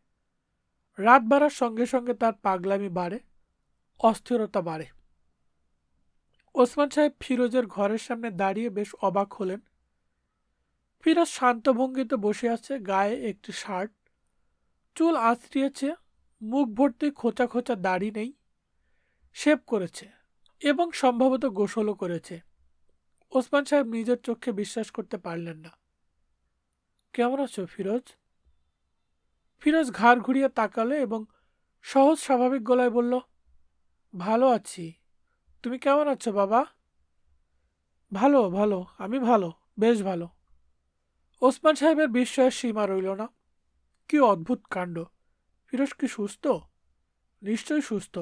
রাত বাড়ার সঙ্গে সঙ্গে তার পাগলামি বাড়ে, অস্থিরতা বাড়ে। ওসমান সাহেব ফিরোজের ঘরের সামনে দাঁড়িয়ে বেশ অবাক হলেন। ফিরোজ শান্ত ভঙ্গিতে বসে আছে, গায়ে একটি শার্ট, চুল আঁচড়িয়েছে, মুখ ভর্তি খোঁচা খোঁচা দাড়ি নেই, শেভ করেছে এবং সম্ভবত গোসলও করেছে। ওসমান সাহেব নিজের চোখে বিশ্বাস করতে পারলেন না। কেমন আছো ফিরোজ? ফিরোজ ঘাড় ঘুরিয়ে তাকালো এবং সহজ স্বাভাবিক গলায় বলল, ভালো আছি। তুমি কেমন আছো বাবা? ভালো ভালো, আমি ভালো, বেশ ভালো। ওসমান সাহেবের বিস্ময়ের সীমা রইল না। কি অদ্ভুত কাণ্ড! ফিরোজ কি সুস্থ? নিশ্চয়ই সুস্থ।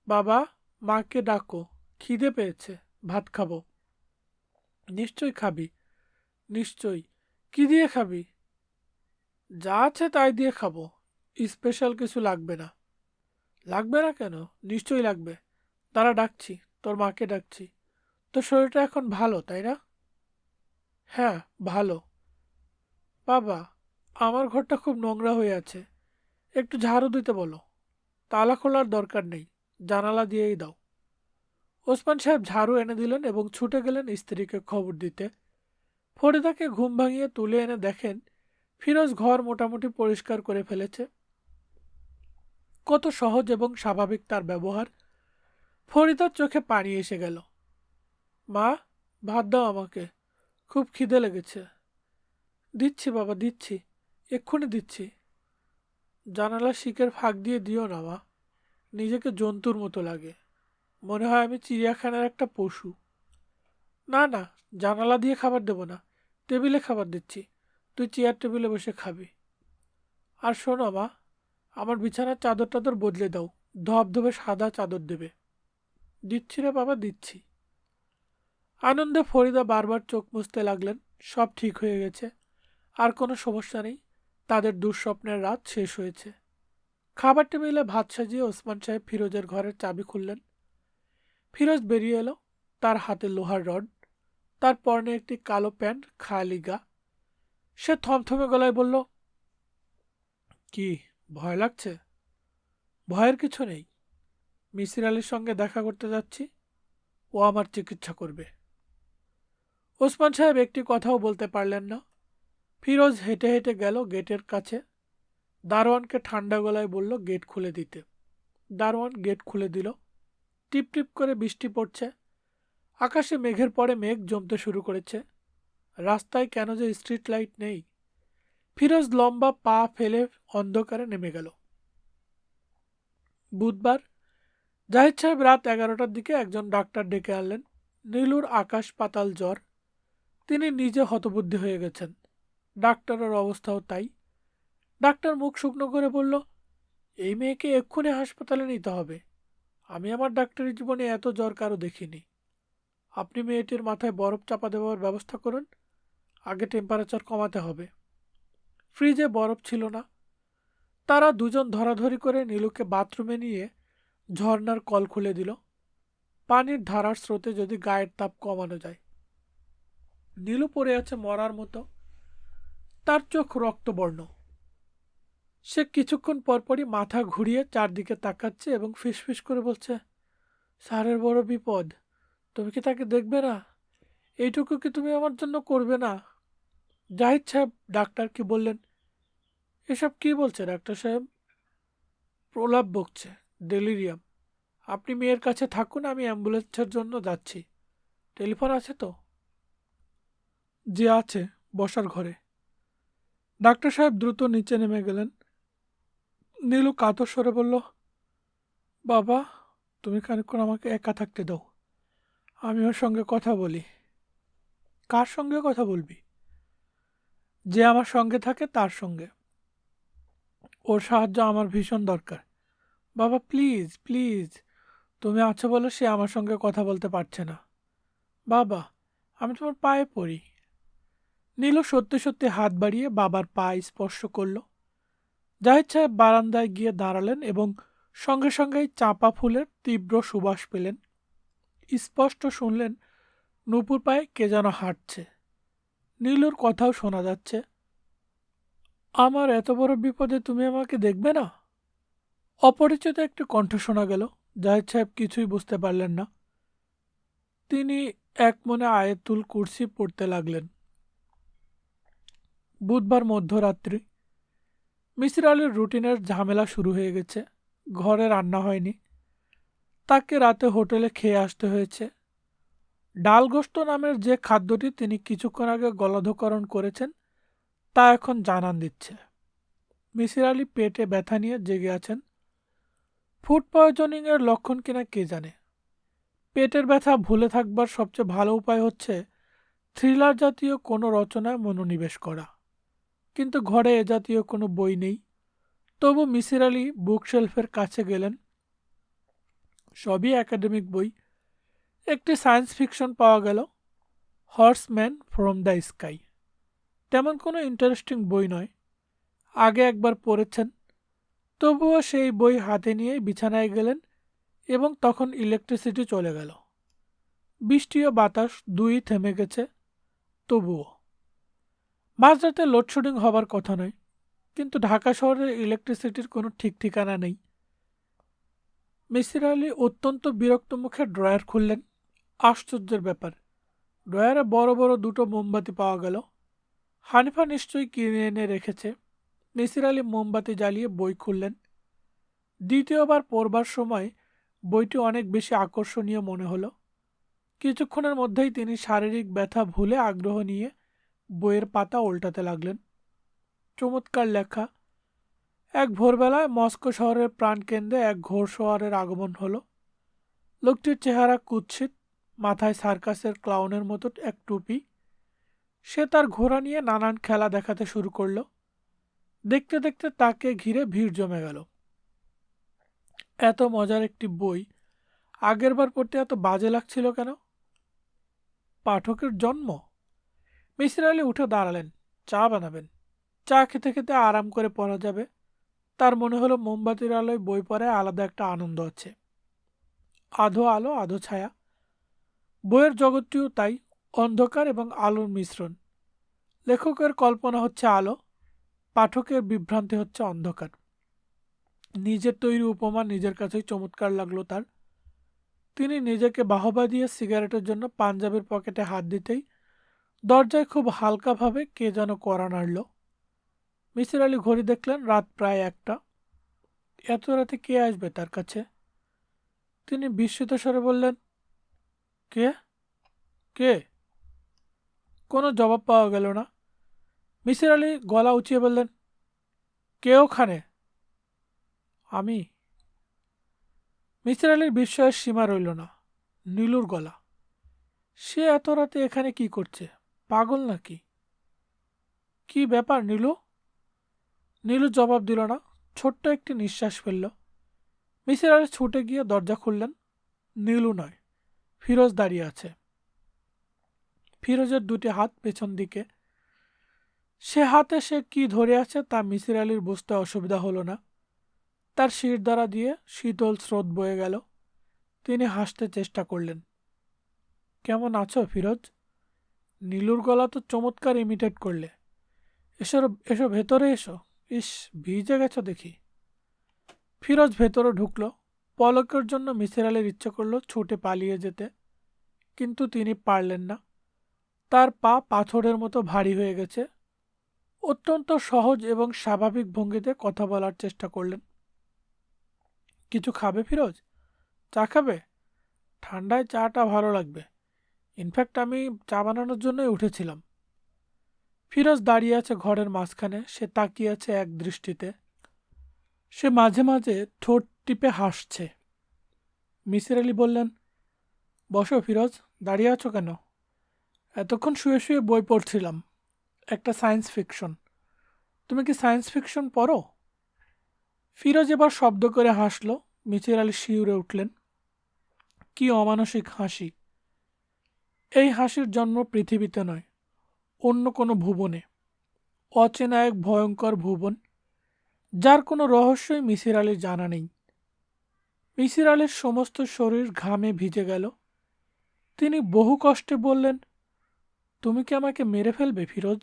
বাবা, মাকে ডাকো, খিদে পেয়েছে, ভাত খাবো। নিশ্চয়ই খাবি, নিশ্চয়ই। কি দিয়ে খাবি? যা আছে তাই দিয়ে খাবো, স্পেশাল কিছু লাগবে না। লাগবে না কেন? নিশ্চয়ই লাগবে। তারা ডাকছি, তোর মাকে ডাকছি। তোর শরীরটা এখন ভালো, তাই না? হ্যাঁ, ভালো। বাবা, আমার ঘরটা খুব নোংরা হয়ে আছে, একটু ঝাড়ু দিতে বলো। তালা খোলার দরকার নেই, জানালা দিয়েই দাও। ওসমান সাহেব ঝাড়ু এনে দিলেন এবং ছুটে গেলেন স্ত্রীকে খবর দিতে। ফরিদাকে ঘুম ভাঙিয়ে তুলে এনে দেখেন ফিরোজ ঘর মোটামুটি পরিষ্কার করে ফেলেছে। কত সহজ এবং স্বাভাবিক তার ব্যবহার! ফরিদার চোখে পানি এসে গেল। মা, ভাত দাও আমাকে, খুব খিদে লেগেছে। দিচ্ছি বাবা, দিচ্ছি, এক্ষুনি দিচ্ছি। জানালা শিকের ফাঁক দিয়ে দিও না মা, নিজেকে জন্তুর মতো লাগে, মনে হয় আমি চিড়িয়াখানার একটা পশু। না না, জানালা দিয়ে খাবার দেবো না, টেবিলে খাবার দিচ্ছি, তুই চেয়ার টেবিলে বসে খাবি। আর শোনো মা, আমার বিছানার চাদর টাদর বদলে দাও, ধবধবে সাদা চাদর দেবে। দিচ্ছি রে বাবা, দিচ্ছি। আনন্দে ফরিদা বারবার চোখ মুছতে লাগলেন। সব ঠিক হয়ে গেছে, আর কোনো সমস্যা নেই। তাদের দুঃস্বপ্নের রাত শেষ হয়েছে। খাবার টেবিলে ভাত সাজিয়ে ওসমান সাহেব ফিরোজের ঘরের চাবি খুললেন। ফিরোজ বেরিয়ে এলো, তার হাতে লোহার রড, তার পরনে একটি কালো প্যান্ট, খালি গা। সে থমথমে গলায় বলল, কি, ভয় লাগছে? ভয়ের কিছু নেই, মিসির আলীর সঙ্গে দেখা করতে যাচ্ছি, ও আমার চিকিৎসা করবে। ওসমান সাহেব একটি কথাও বলতে পারলেন না। ফিরোজ হেঁটে হেঁটে গেল গেটের কাছে। দারোয়ানকে ঠান্ডা গলায় বলল গেট খুলে দিতে। দারোয়ান গেট খুলে দিল। টিপ টিপ করে বৃষ্টি পড়ছে। আকাশে মেঘের পরে মেঘ জমতে শুরু করেছে। রাস্তায় কেন যে স্ট্রিট লাইট নেই! ফিরোজ লম্বা পা ফেলে অন্ধকারে নেমে গেল। বুধবার। জাহিদ সাহেব রাত 11টার দিকে একজন ডাক্তার ডেকে আনলেন। নীলুর আকাশ পাতাল জ্বর। তিনি নিজে হতবুদ্ধি হয়ে গেছেন। ডাক্তারের অবস্থাও তাই। ডাক্তার মুখ শুকনো করে বলল, এই মেয়েকে এক্ষুনি হাসপাতালে নিতে হবে। আমি আমার ডাক্তারি জীবনে এত জ্বর কারো দেখিনি। আপনি মেয়েটির মাথায় বরফ চাপা দেওয়ার ব্যবস্থা করুন, আগে টেম্পারেচার কমাতে হবে। ফ্রিজে বরফ ছিল না। তারা দুজন ধরাধরি করে নীলুকে বাথরুমে নিয়ে ঝর্ণার কল খুলে দিল। পানির ধারার স্রোতে যদি গায়ের তাপ কমানো যায়। নীলু পড়ে আছে মরার মতো, তার চোখ রক্তবর্ণ। সে কিছুক্ষণ পরপরই মাথা ঘুরিয়ে চারদিকে তাকাচ্ছে এবং ফিসফিস করে বলছে, স্যারের বড় বিপদ, তুমি কি তাকে দেখবে না? এইটুকু কি তুমি আমার জন্য করবে না? জাহিদ সাহেব ডাক্তারকে বললেন, এসব কি বলছে ডাক্তার সাহেব? প্রলাপ বকছে, ডেলিরিয়াম। আপনি মেয়ের কাছে থাকুন, আমি অ্যাম্বুলেন্সের জন্য যাচ্ছি। টেলিফোন আছে তো? যে আছে, বসার ঘরে। ডাক্তার সাহেব দ্রুত নিচে নেমে গেলেন। নীলু কাতর স্বরে বলল, বাবা, তুমি খানিকক্ষণ আমাকে একা থাকতে দাও, আমি ওর সঙ্গে কথা বলি। কার সঙ্গে কথা বলবি? যে আমার সঙ্গে থাকে তার সঙ্গে। ওর সাহায্য আমার ভীষণ দরকার। বাবা, প্লিজ প্লিজ, তুমি আছো বলে সে আমার সঙ্গে কথা বলতে পারছে না। বাবা, আমি তোমার পায়ে পড়ি। নীলু সত্যি সত্যি হাত বাড়িয়ে বাবার পা স্পর্শ করল। জাহিদ সাহেব বারান্দায় গিয়ে দাঁড়ালেন এবং সঙ্গে সঙ্গেই চাঁপা ফুলের তীব্র সুবাস পেলেন। স্পষ্ট শুনলেন নূপুর পায়ে কে যেন হাঁটছে। নীলুর কথাও শোনা যাচ্ছে, আমার এত বড় বিপদে তুমি আমাকে দেখবে না? অপরিচিত একটি কণ্ঠ শোনা গেল। জাহিদ সাহেব কিছুই বুঝতে পারলেন না। তিনি এক মনে আয়াতুল কুরসি পড়তে লাগলেন। বুধবার মধ্যরাত্রি। মিসির আলীর রুটিনের ঝামেলা শুরু হয়ে গেছে। ঘরে রান্না হয়নি, তাকে রাতে হোটেলে খেয়ে আসতে হয়েছে। ডাল গোশত নামের যে খাদ্যটি তিনি কিছুক্ষণ আগে গলাধঃকরণ করেছেন, তা এখন জানান দিচ্ছে। মিসির আলি পেটে ব্যথা নিয়ে জেগে আছেন। ফুড পয়জনিং এর লক্ষণ কিনা কে জানে। পেটের ব্যথা ভুলে থাকবার সবচেয়ে ভালো উপায় হচ্ছে থ্রিলার জাতীয় কোনো রচনায় মনোনিবেশ করা। কিন্তু ঘরে এ জাতীয় কোনো বই নেই। তবু মিসির আলি বুকশেলফের কাছে গেলেন। সবই একাডেমিক বই। একটি সায়েন্স ফিকশন পাওয়া গেল, হর্সম্যান ফ্রম দ্য স্কাই। তেমন কোনো ইন্টারেস্টিং বই নয়, আগে একবার পড়েছেন। তবুও সেই বই হাতে নিয়ে বিছানায় গেলেন এবং তখন ইলেকট্রিসিটি চলে গেল। বৃষ্টি ও বাতাস দুই থেমে গেছে। তবুও মাঝরাতে লোডশেডিং হবার কথা নয়, কিন্তু ঢাকা শহরের ইলেকট্রিসিটির কোনো ঠিক ঠিকানা নেই। মিসির আলি অত্যন্ত বিরক্ত মুখে ড্রয়ার খুললেন। আশ্চর্যের ব্যাপার, ড্রয়ারে বড় বড় দুটো মোমবাতি পাওয়া গেল। হানিফা নিশ্চয়ই কিনে এনে রেখেছে। মিসির আলি মোমবাতি জ্বালিয়ে বই খুললেন। দ্বিতীয়বার পড়বার সময় বইটি অনেক বেশি আকর্ষণীয় মনে হলো। কিছুক্ষণের মধ্যেই তিনি শারীরিক ব্যথা ভুলে আগ্রহ নিয়ে বইয়ের পাতা উল্টাতে লাগলেন। চমৎকার লেখা। এক ভোরবেলায় মস্কো শহরের প্রাণকেন্দ্রে এক ঘোড়সওয়ারের আগমন হলো। লোকটির চেহারা কুৎসিত, মাথায় সার্কাসের ক্লাউনের মতো এক টুপি। সে তার ঘোড়া নিয়ে নানান খেলা দেখাতে শুরু করল। দেখতে দেখতে তাকে ঘিরে ভিড় জমে গেল। এত মজার একটি বই আগেরবার পড়তে এত বাজে লাগছিল কেন? পাঠকের জন্ম। মিসির আলি উঠে দাঁড়ালেন। চা বানাবেন। চা খেতে খেতে আরাম করে পড়া যাবে। তার মনে হলো মোমবাতির আলোয় বই পড়ায় আলাদা একটা আনন্দ আছে। আধো আলো আধো ছায়া। বইয়ের জগৎটিও তাই, অন্ধকার এবং আলোর মিশ্রণ। লেখকের কল্পনা হচ্ছে আলো, পাঠকের বিভ্রান্তি হচ্ছে অন্ধকার। নিজের তৈরি উপমা নিজের কাছেই চমৎকার লাগলো তার। তিনি নিজেকে বাহবা দিয়ে সিগারেটের জন্য পাঞ্জাবের পকেটে হাত দিতেই দরজায় খুব হালকাভাবে কে যেন কড়া নাড়ল। মিসির আলি ঘড়ি দেখলেন, রাত প্রায় 1টা। এত রাতে কে আসবে তার কাছে? তিনি বিস্মিত স্বরে বললেন, কে কে? কোনো জবাব পাওয়া গেল না। মিসির আলি গলা উঁচিয়ে বললেন, কে ওখানে? আমি। মিসির আলির বিস্ময়ের সীমা রইল না। নীলুর গলা। সে এত রাতে এখানে কি করছে? পাগল নাকি? কি ব্যাপার নীলু? নীলু জবাব দিল না, ছোট্ট একটি নিঃশ্বাস ফেলল। মিসির আলি ছুটে গিয়ে দরজা খুললেন। নীলু নয়, ফিরোজ দাঁড়িয়ে আছে। ফিরোজের দুটি হাত পেছন দিকে। সে হাতে সে কি ধরে আছে তা মিসির আলির বুঝতে অসুবিধা হলো না। তার শিরদাঁড়া দিয়ে শীতল স্রোত বয়ে গেল। তিনি হাসতে চেষ্টা করলেন। কেমন আছো ফিরোজ? নীলুর গলা তো চমৎকার ইমিটেট করলে। এসো এসো, ভেতরে এসো। ইস, ভিজে গেছো দেখি। ফিরোজ ভেতরে ঢুকলো। পলকের জন্য মিসির আলির ইচ্ছে করলো ছুটে পালিয়ে যেতে, কিন্তু তিনি পারলেন না। তার পা পাথরের মতো ভারী হয়ে গেছে। অত্যন্ত সহজ এবং স্বাভাবিক ভঙ্গিতে কথা বলার চেষ্টা করলেন। কিছু খাবে ফিরোজ? চা খাবে? ঠান্ডায় চাটা ভালো লাগবে। ইনফ্যাক্ট আমি চা বানানোর জন্যই উঠেছিলাম। ফিরোজ দাঁড়িয়ে আছে ঘরের মাঝখানে। সে তাকিয়ে আছে এক দৃষ্টিতে। সে মাঝে মাঝে ঠোঁট টিপে হাসছে। মিসির আলি বললেন, বসো ফিরোজ, দাঁড়িয়ে আছো কেন? এতক্ষণ শুয়ে শুয়ে বই পড়ছিলাম, একটা সায়েন্স ফিকশন। তুমি কি সায়েন্স ফিকশন পড়ো? ফিরোজ এবার শব্দ করে হাসল। মিসির আলি শিউরে উঠলেন। কি অমানসিক হাসি! এই হাসির জন্ম পৃথিবীতে নয়, অন্য কোনো ভুবনে। অচেনা এক ভয়ঙ্কর ভুবন, যার কোনো রহস্যই মিসির আলির জানা নেই। মিসির আলির সমস্ত শরীর ঘামে ভিজে গেল। তিনি বহু কষ্টে বললেন, তুমি কি আমাকে মেরে ফেলবে ফিরোজ?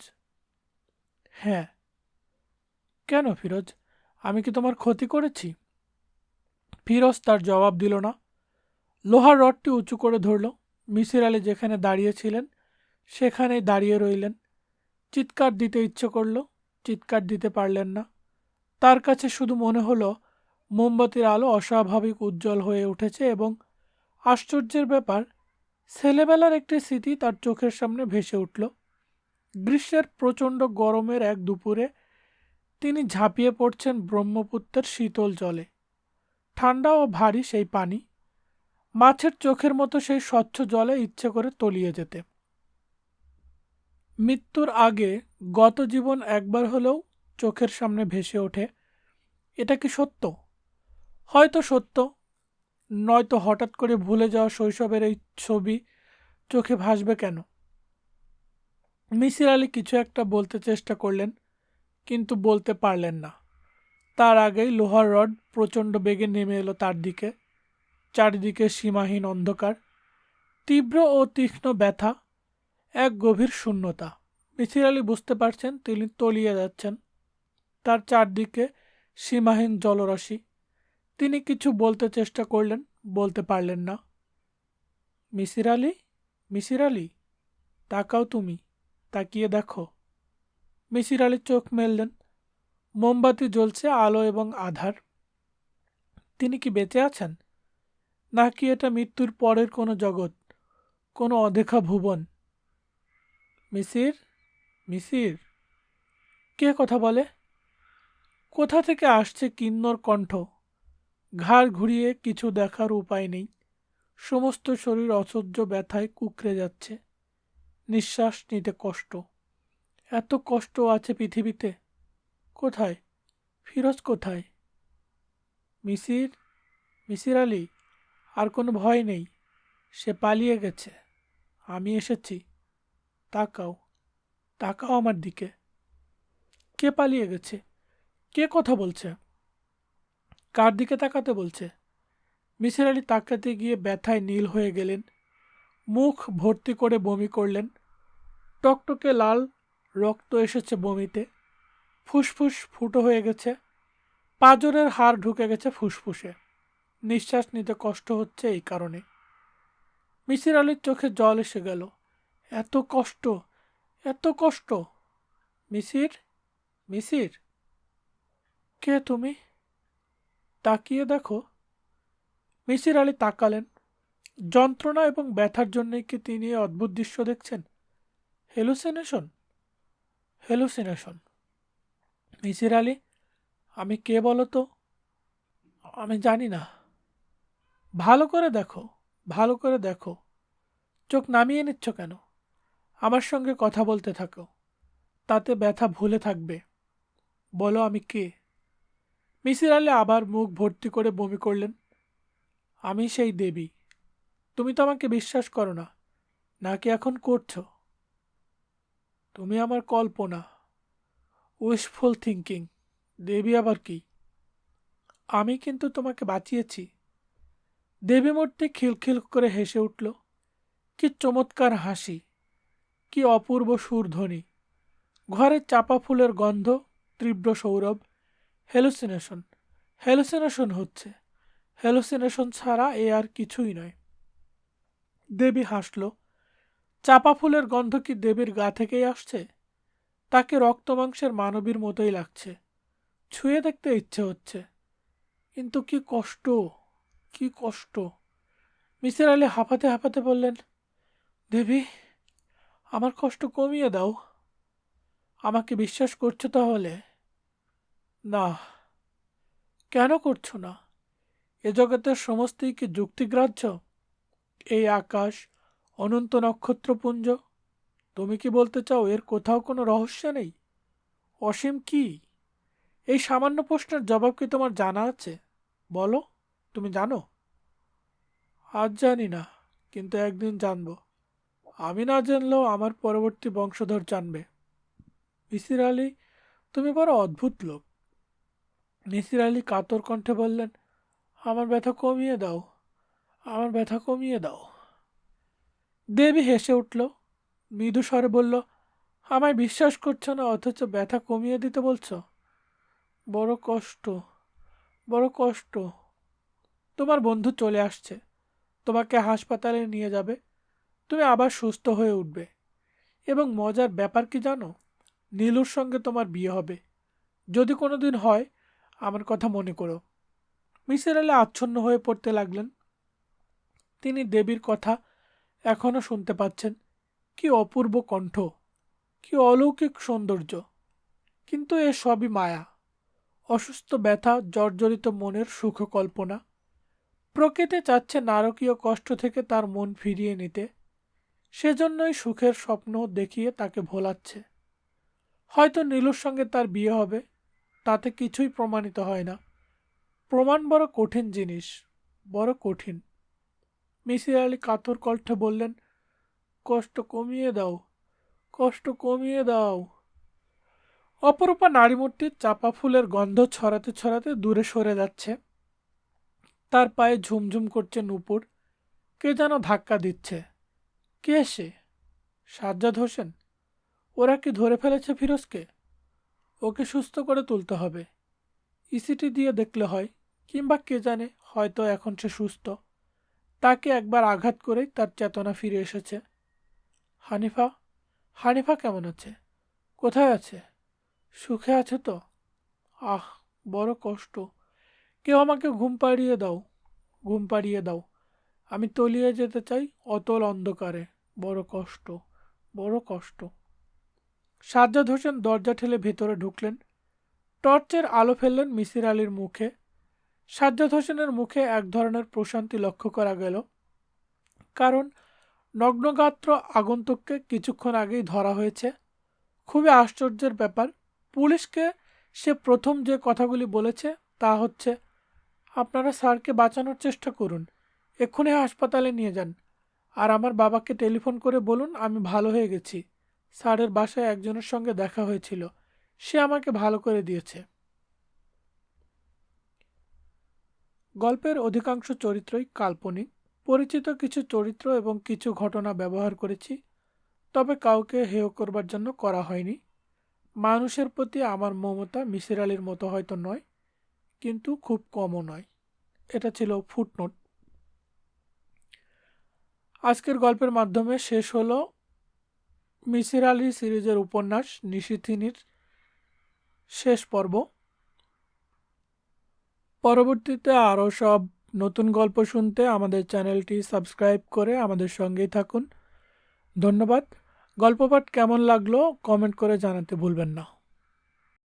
হ্যাঁ। কেন ফিরোজ? আমি কি তোমার ক্ষতি করেছি? ফিরোজ তার জবাব দিল না। লোহার রডটি উঁচু করে ধরল। মিসির আলি যেখানে দাঁড়িয়েছিলেন সেখানেই দাঁড়িয়ে রইলেন। চিৎকার দিতে ইচ্ছে করল, চিৎকার দিতে পারলেন না। তার কাছে শুধু মনে হলো মোমবাতির আলো অস্বাভাবিক উজ্জ্বল হয়ে উঠেছে এবং আশ্চর্যের ব্যাপার, ছেলেবেলার একটি স্মৃতি তার চোখের সামনে ভেসে উঠল। গ্রীষ্মের প্রচণ্ড গরমের এক দুপুরে তিনি ঝাঁপিয়ে পড়ছেন ব্রহ্মপুত্রের শীতল জলে। ঠান্ডা ও ভারী সেই পানি, মাছের চোখের মতো সেই স্বচ্ছ জলে ইচ্ছে করে তলিয়ে যেতে। মৃত্যুর আগে গত জীবন একবার হলেও চোখের সামনে ভেসে ওঠে। এটা কি সত্য? হয়তো সত্য, নয়তো হঠাৎ করে ভুলে যাওয়া শৈশবের এই ছবি চোখে ভাসবে কেন? মিসির আলি কিছু একটা বলতে চেষ্টা করলেন, কিন্তু বলতে পারলেন না। তার আগেই লোহার রড প্রচণ্ড বেগে নেমে এলো তার দিকে। চারিদিকে সীমাহীন অন্ধকার, তীব্র ও তীক্ষ্ণ ব্যথা, এক গভীর শূন্যতা। মিসির আলি বুঝতে পারছেন তিনি তলিয়ে যাচ্ছেন। তার চারদিকে সীমাহীন জলরাশি। তিনি কিছু বলতে চেষ্টা করলেন, বলতে পারলেন না। মিসির আলি, মিসির আলি, তাকাও তুমি, তাকিয়ে দেখো। মিসির আলি চোখ মেললেন। মোমবাতি জ্বলছে, আলো এবং আধার। তিনি কি বেঁচে আছেন, নাকি এটা মৃত্যুর পরের কোনো জগৎ, কোনো অদেখা ভুবন? মিসির, মিসির। কে কথা বলে? কোথা থেকে আসছে কিন্নর কণ্ঠ? ঘাড় ঘুরিয়ে কিছু দেখার উপায় নেই। সমস্ত শরীর অসহ্য ব্যথায় কুঁকড়ে যাচ্ছে। নিঃশ্বাস নিতে কষ্ট। এত কষ্ট আছে পৃথিবীতে। কোথায় ফিরোজ, কোথায়? মিসির, মিসির আলি, আর কোনো ভয় নেই। সে পালিয়ে গেছে। আমি এসেছি। তাকাও, তাকাও আমার দিকে। কে পালিয়ে গেছে? কে কথা বলছে? কার দিকে তাকাতে বলছে? মিসির আলি তাকাতে গিয়ে ব্যথায় নীল হয়ে গেলেন। মুখ ভর্তি করে বমি করলেন। টকটকে লাল রক্ত এসেছে বমিতে। ফুসফুস ফুটো হয়ে গেছে। পাঁজরের হাড় ঢুকে গেছে ফুসফুসে। নিঃশ্বাস নিতে কষ্ট হচ্ছে এই কারণে। মিসির আলির চোখে জল এসে গেল। এত কষ্ট, এত কষ্ট! মিসির, মিসির। কে তুমি? তাকিয়ে দেখো। মিসির আলি তাকালেন। যন্ত্রণা এবং ব্যথার জন্যই কি তিনি এই অদ্ভুত দৃশ্য দেখছেন? Hallucination, hallucination. মিসির আলি, আমি কে বলো তো? আমি জানি না। ভালো করে দেখো, ভালো করে দেখো। চোখ নামিয়ে নিচ্ছ কেন? আমার সঙ্গে কথা বলতে থাকো, তাতে ব্যথা ভুলে থাকবে। বলো আমি কে? মিসির আলি আবার মুখ ভর্তি করে বমি করলেন। আমি সেই দেবী। তুমি তো আমাকে বিশ্বাস করো না, নাকি এখন করছো? তুমি আমার কল্পনা, উইশফুল থিঙ্কিং। দেবী আবার কি? আমি কিন্তু তোমাকে বাঁচিয়েছি। দেবী মূর্তি খিলখিল করে হেসে উঠল। কি চমৎকার হাসি, কি অপূর্ব সুরধ্বনি। ঘরে চাপা ফুলের গন্ধ, তীব্র সৌরভ। হ্যালুসিনেশন, হ্যালুসিনেশন হচ্ছে। হ্যালুসিনেশন ছাড়া এ আর কিছুই নয়। দেবী হাসল। চাপা ফুলের গন্ধ কি দেবীর গা থেকেই আসছে? তাকে রক্তমাংসের মানবীর মতোই লাগছে। ছুঁয়ে দেখতে ইচ্ছে হচ্ছে, কিন্তু কি কষ্ট, কি কষ্ট! মিসির আলি হাঁপাতে হাঁপাতে বললেন, দেবী, আমার কষ্ট কমিয়ে দাও। আমাকে বিশ্বাস করছো তাহলে? না। কেন করছো না? এ জগতের সমস্তই কি যুক্তিগ্রাহ্য? এই আকাশ, অনন্ত নক্ষত্রপুঞ্জ, তুমি কি বলতে চাও এর কোথাও কোনো রহস্য নেই? অসীম কি? এই সামান্য প্রশ্নের জবাব কি তোমার জানা আছে? বলো, তুমি জানো? আজ জানি না, কিন্তু একদিন জানব। আমি না জানলেও আমার পরবর্তী বংশধর জানবে। মিসির আলি, তুমি বড় অদ্ভুত লোক। মিসির আলি কাতর কণ্ঠে বললেন, আমার ব্যথা কমিয়ে দাও, আমার ব্যথা কমিয়ে দাও। দেবী হেসে উঠল, মৃদু স্বরে বলল, আমায় বিশ্বাস করছো না, অথচ ব্যথা কমিয়ে দিতে বলছো? বড় কষ্ট, বড় কষ্ট। তোমার বন্ধু চলে আসছে, তোমাকে হাসপাতালে নিয়ে যাবে। তুমি আবার সুস্থ হয়ে উঠবে। এবং মজার ব্যাপার কি জানো? নীলুর সঙ্গে তোমার বিয়ে হবে। যদি কোনোদিন হয়, আমার কথা মনে করো। মিসির আলি আচ্ছন্ন হয়ে পড়তে লাগলেন। তিনি দেবীর কথা এখনো শুনতে পাচ্ছেন। কি অপূর্ব কণ্ঠ! কি অলৌকিক সৌন্দর্য! কিন্তু এ সবই মায়া, অসুস্থ ব্যথা, জর্জরিত মনের সুখ কল্পনা। প্রকৃতি চাচ্ছে নারকীয় কষ্ট থেকে তার মন ফিরিয়ে নিতে, সেজন্যই সুখের স্বপ্ন দেখিয়ে তাকে ভোলাচ্ছে। হয়তো নীলুর সঙ্গে তার বিয়ে হবে, তাতে কিছুই প্রমাণিত হয় না। প্রমাণ বড় কঠিন জিনিস, বড় কঠিন। মিসির আলি কাতর কণ্ঠে বললেন, কষ্ট কমিয়ে দাও, কষ্ট কমিয়ে দাও। অপরূপা নারীমূর্তির চাপা ফুলের গন্ধ ছড়াতে ছড়াতে দূরে সরে যাচ্ছে। তার পায়ে ঝুমঝুম করছে নূপুর। কে যেন ধাক্কা দিচ্ছে। কে সে? সাজ্জাদ হোসেন। ওরা কি ধরে ফেলেছে ফিরোজকে? ওকে সুস্থ করে তুলতে হবে। ইসিটি দিয়ে দেখলে হয়, কিংবা কে জানে, হয়তো এখন সে সুস্থ। তাকে একবার আঘাত করেই তার চেতনা ফিরে এসেছে। হানিফা, হানিফা কেমন আছে? কোথায় আছে? সুখে আছে তো? আহ, বড় কষ্ট। কেউ আমাকে ঘুম পাড়িয়ে দাও, ঘুম পাড়িয়ে দাও। আমি তলিয়ে যেতে চাই অতল অন্ধকারে। বড় কষ্ট, বড় কষ্ট। সাজ্জাদ হোসেন দরজা ঠেলে ভেতরে ঢুকলেন। টর্চের আলো ফেললেন মিসির আলির মুখে। সাজ্জাদ হোসেনের মুখে এক ধরনের প্রশান্তি লক্ষ্য করা গেল, কারণ নগ্নগাত্র আগন্তুককে কিছুক্ষণ আগেই ধরা হয়েছে। খুবই আশ্চর্যের ব্যাপার, পুলিশকে সে প্রথম যে কথাগুলি বলেছে তা হচ্ছে, আপনারা স্যারকে বাঁচানোর চেষ্টা করুন, এক্ষুনি হাসপাতালে নিয়ে যান, আর আমার বাবাকে টেলিফোন করে বলুন আমি ভালো হয়ে গেছি। স্যারের বাসায় একজনের সঙ্গে দেখা হয়েছিল, সে আমাকে ভালো করে দিয়েছে। গল্পের অধিকাংশ চরিত্রই কাল্পনিক। পরিচিত কিছু চরিত্র এবং কিছু ঘটনা ব্যবহার করেছি, তবে কাউকে হেয় করবার জন্য করা হয়নি। মানুষের প্রতি আমার মমতা মিসির আলির মতো হয়তো নয়, কিন্তু খুব কমও নয়। এটা ছিল ফুটনোট। আজকের গল্পের মাধ্যমে শেষ হলো মিসির আলি সিরিজের উপন্যাস নিশিথিনীর শেষ পর্ব। পরবর্তীতে আরও সব নতুন গল্প শুনতে আমাদের চ্যানেলটি সাবস্ক্রাইব করে আমাদের সঙ্গেই থাকুন। ধন্যবাদ। গল্প পাঠ কেমন লাগলো কমেন্ট করে জানাতে ভুলবেন না।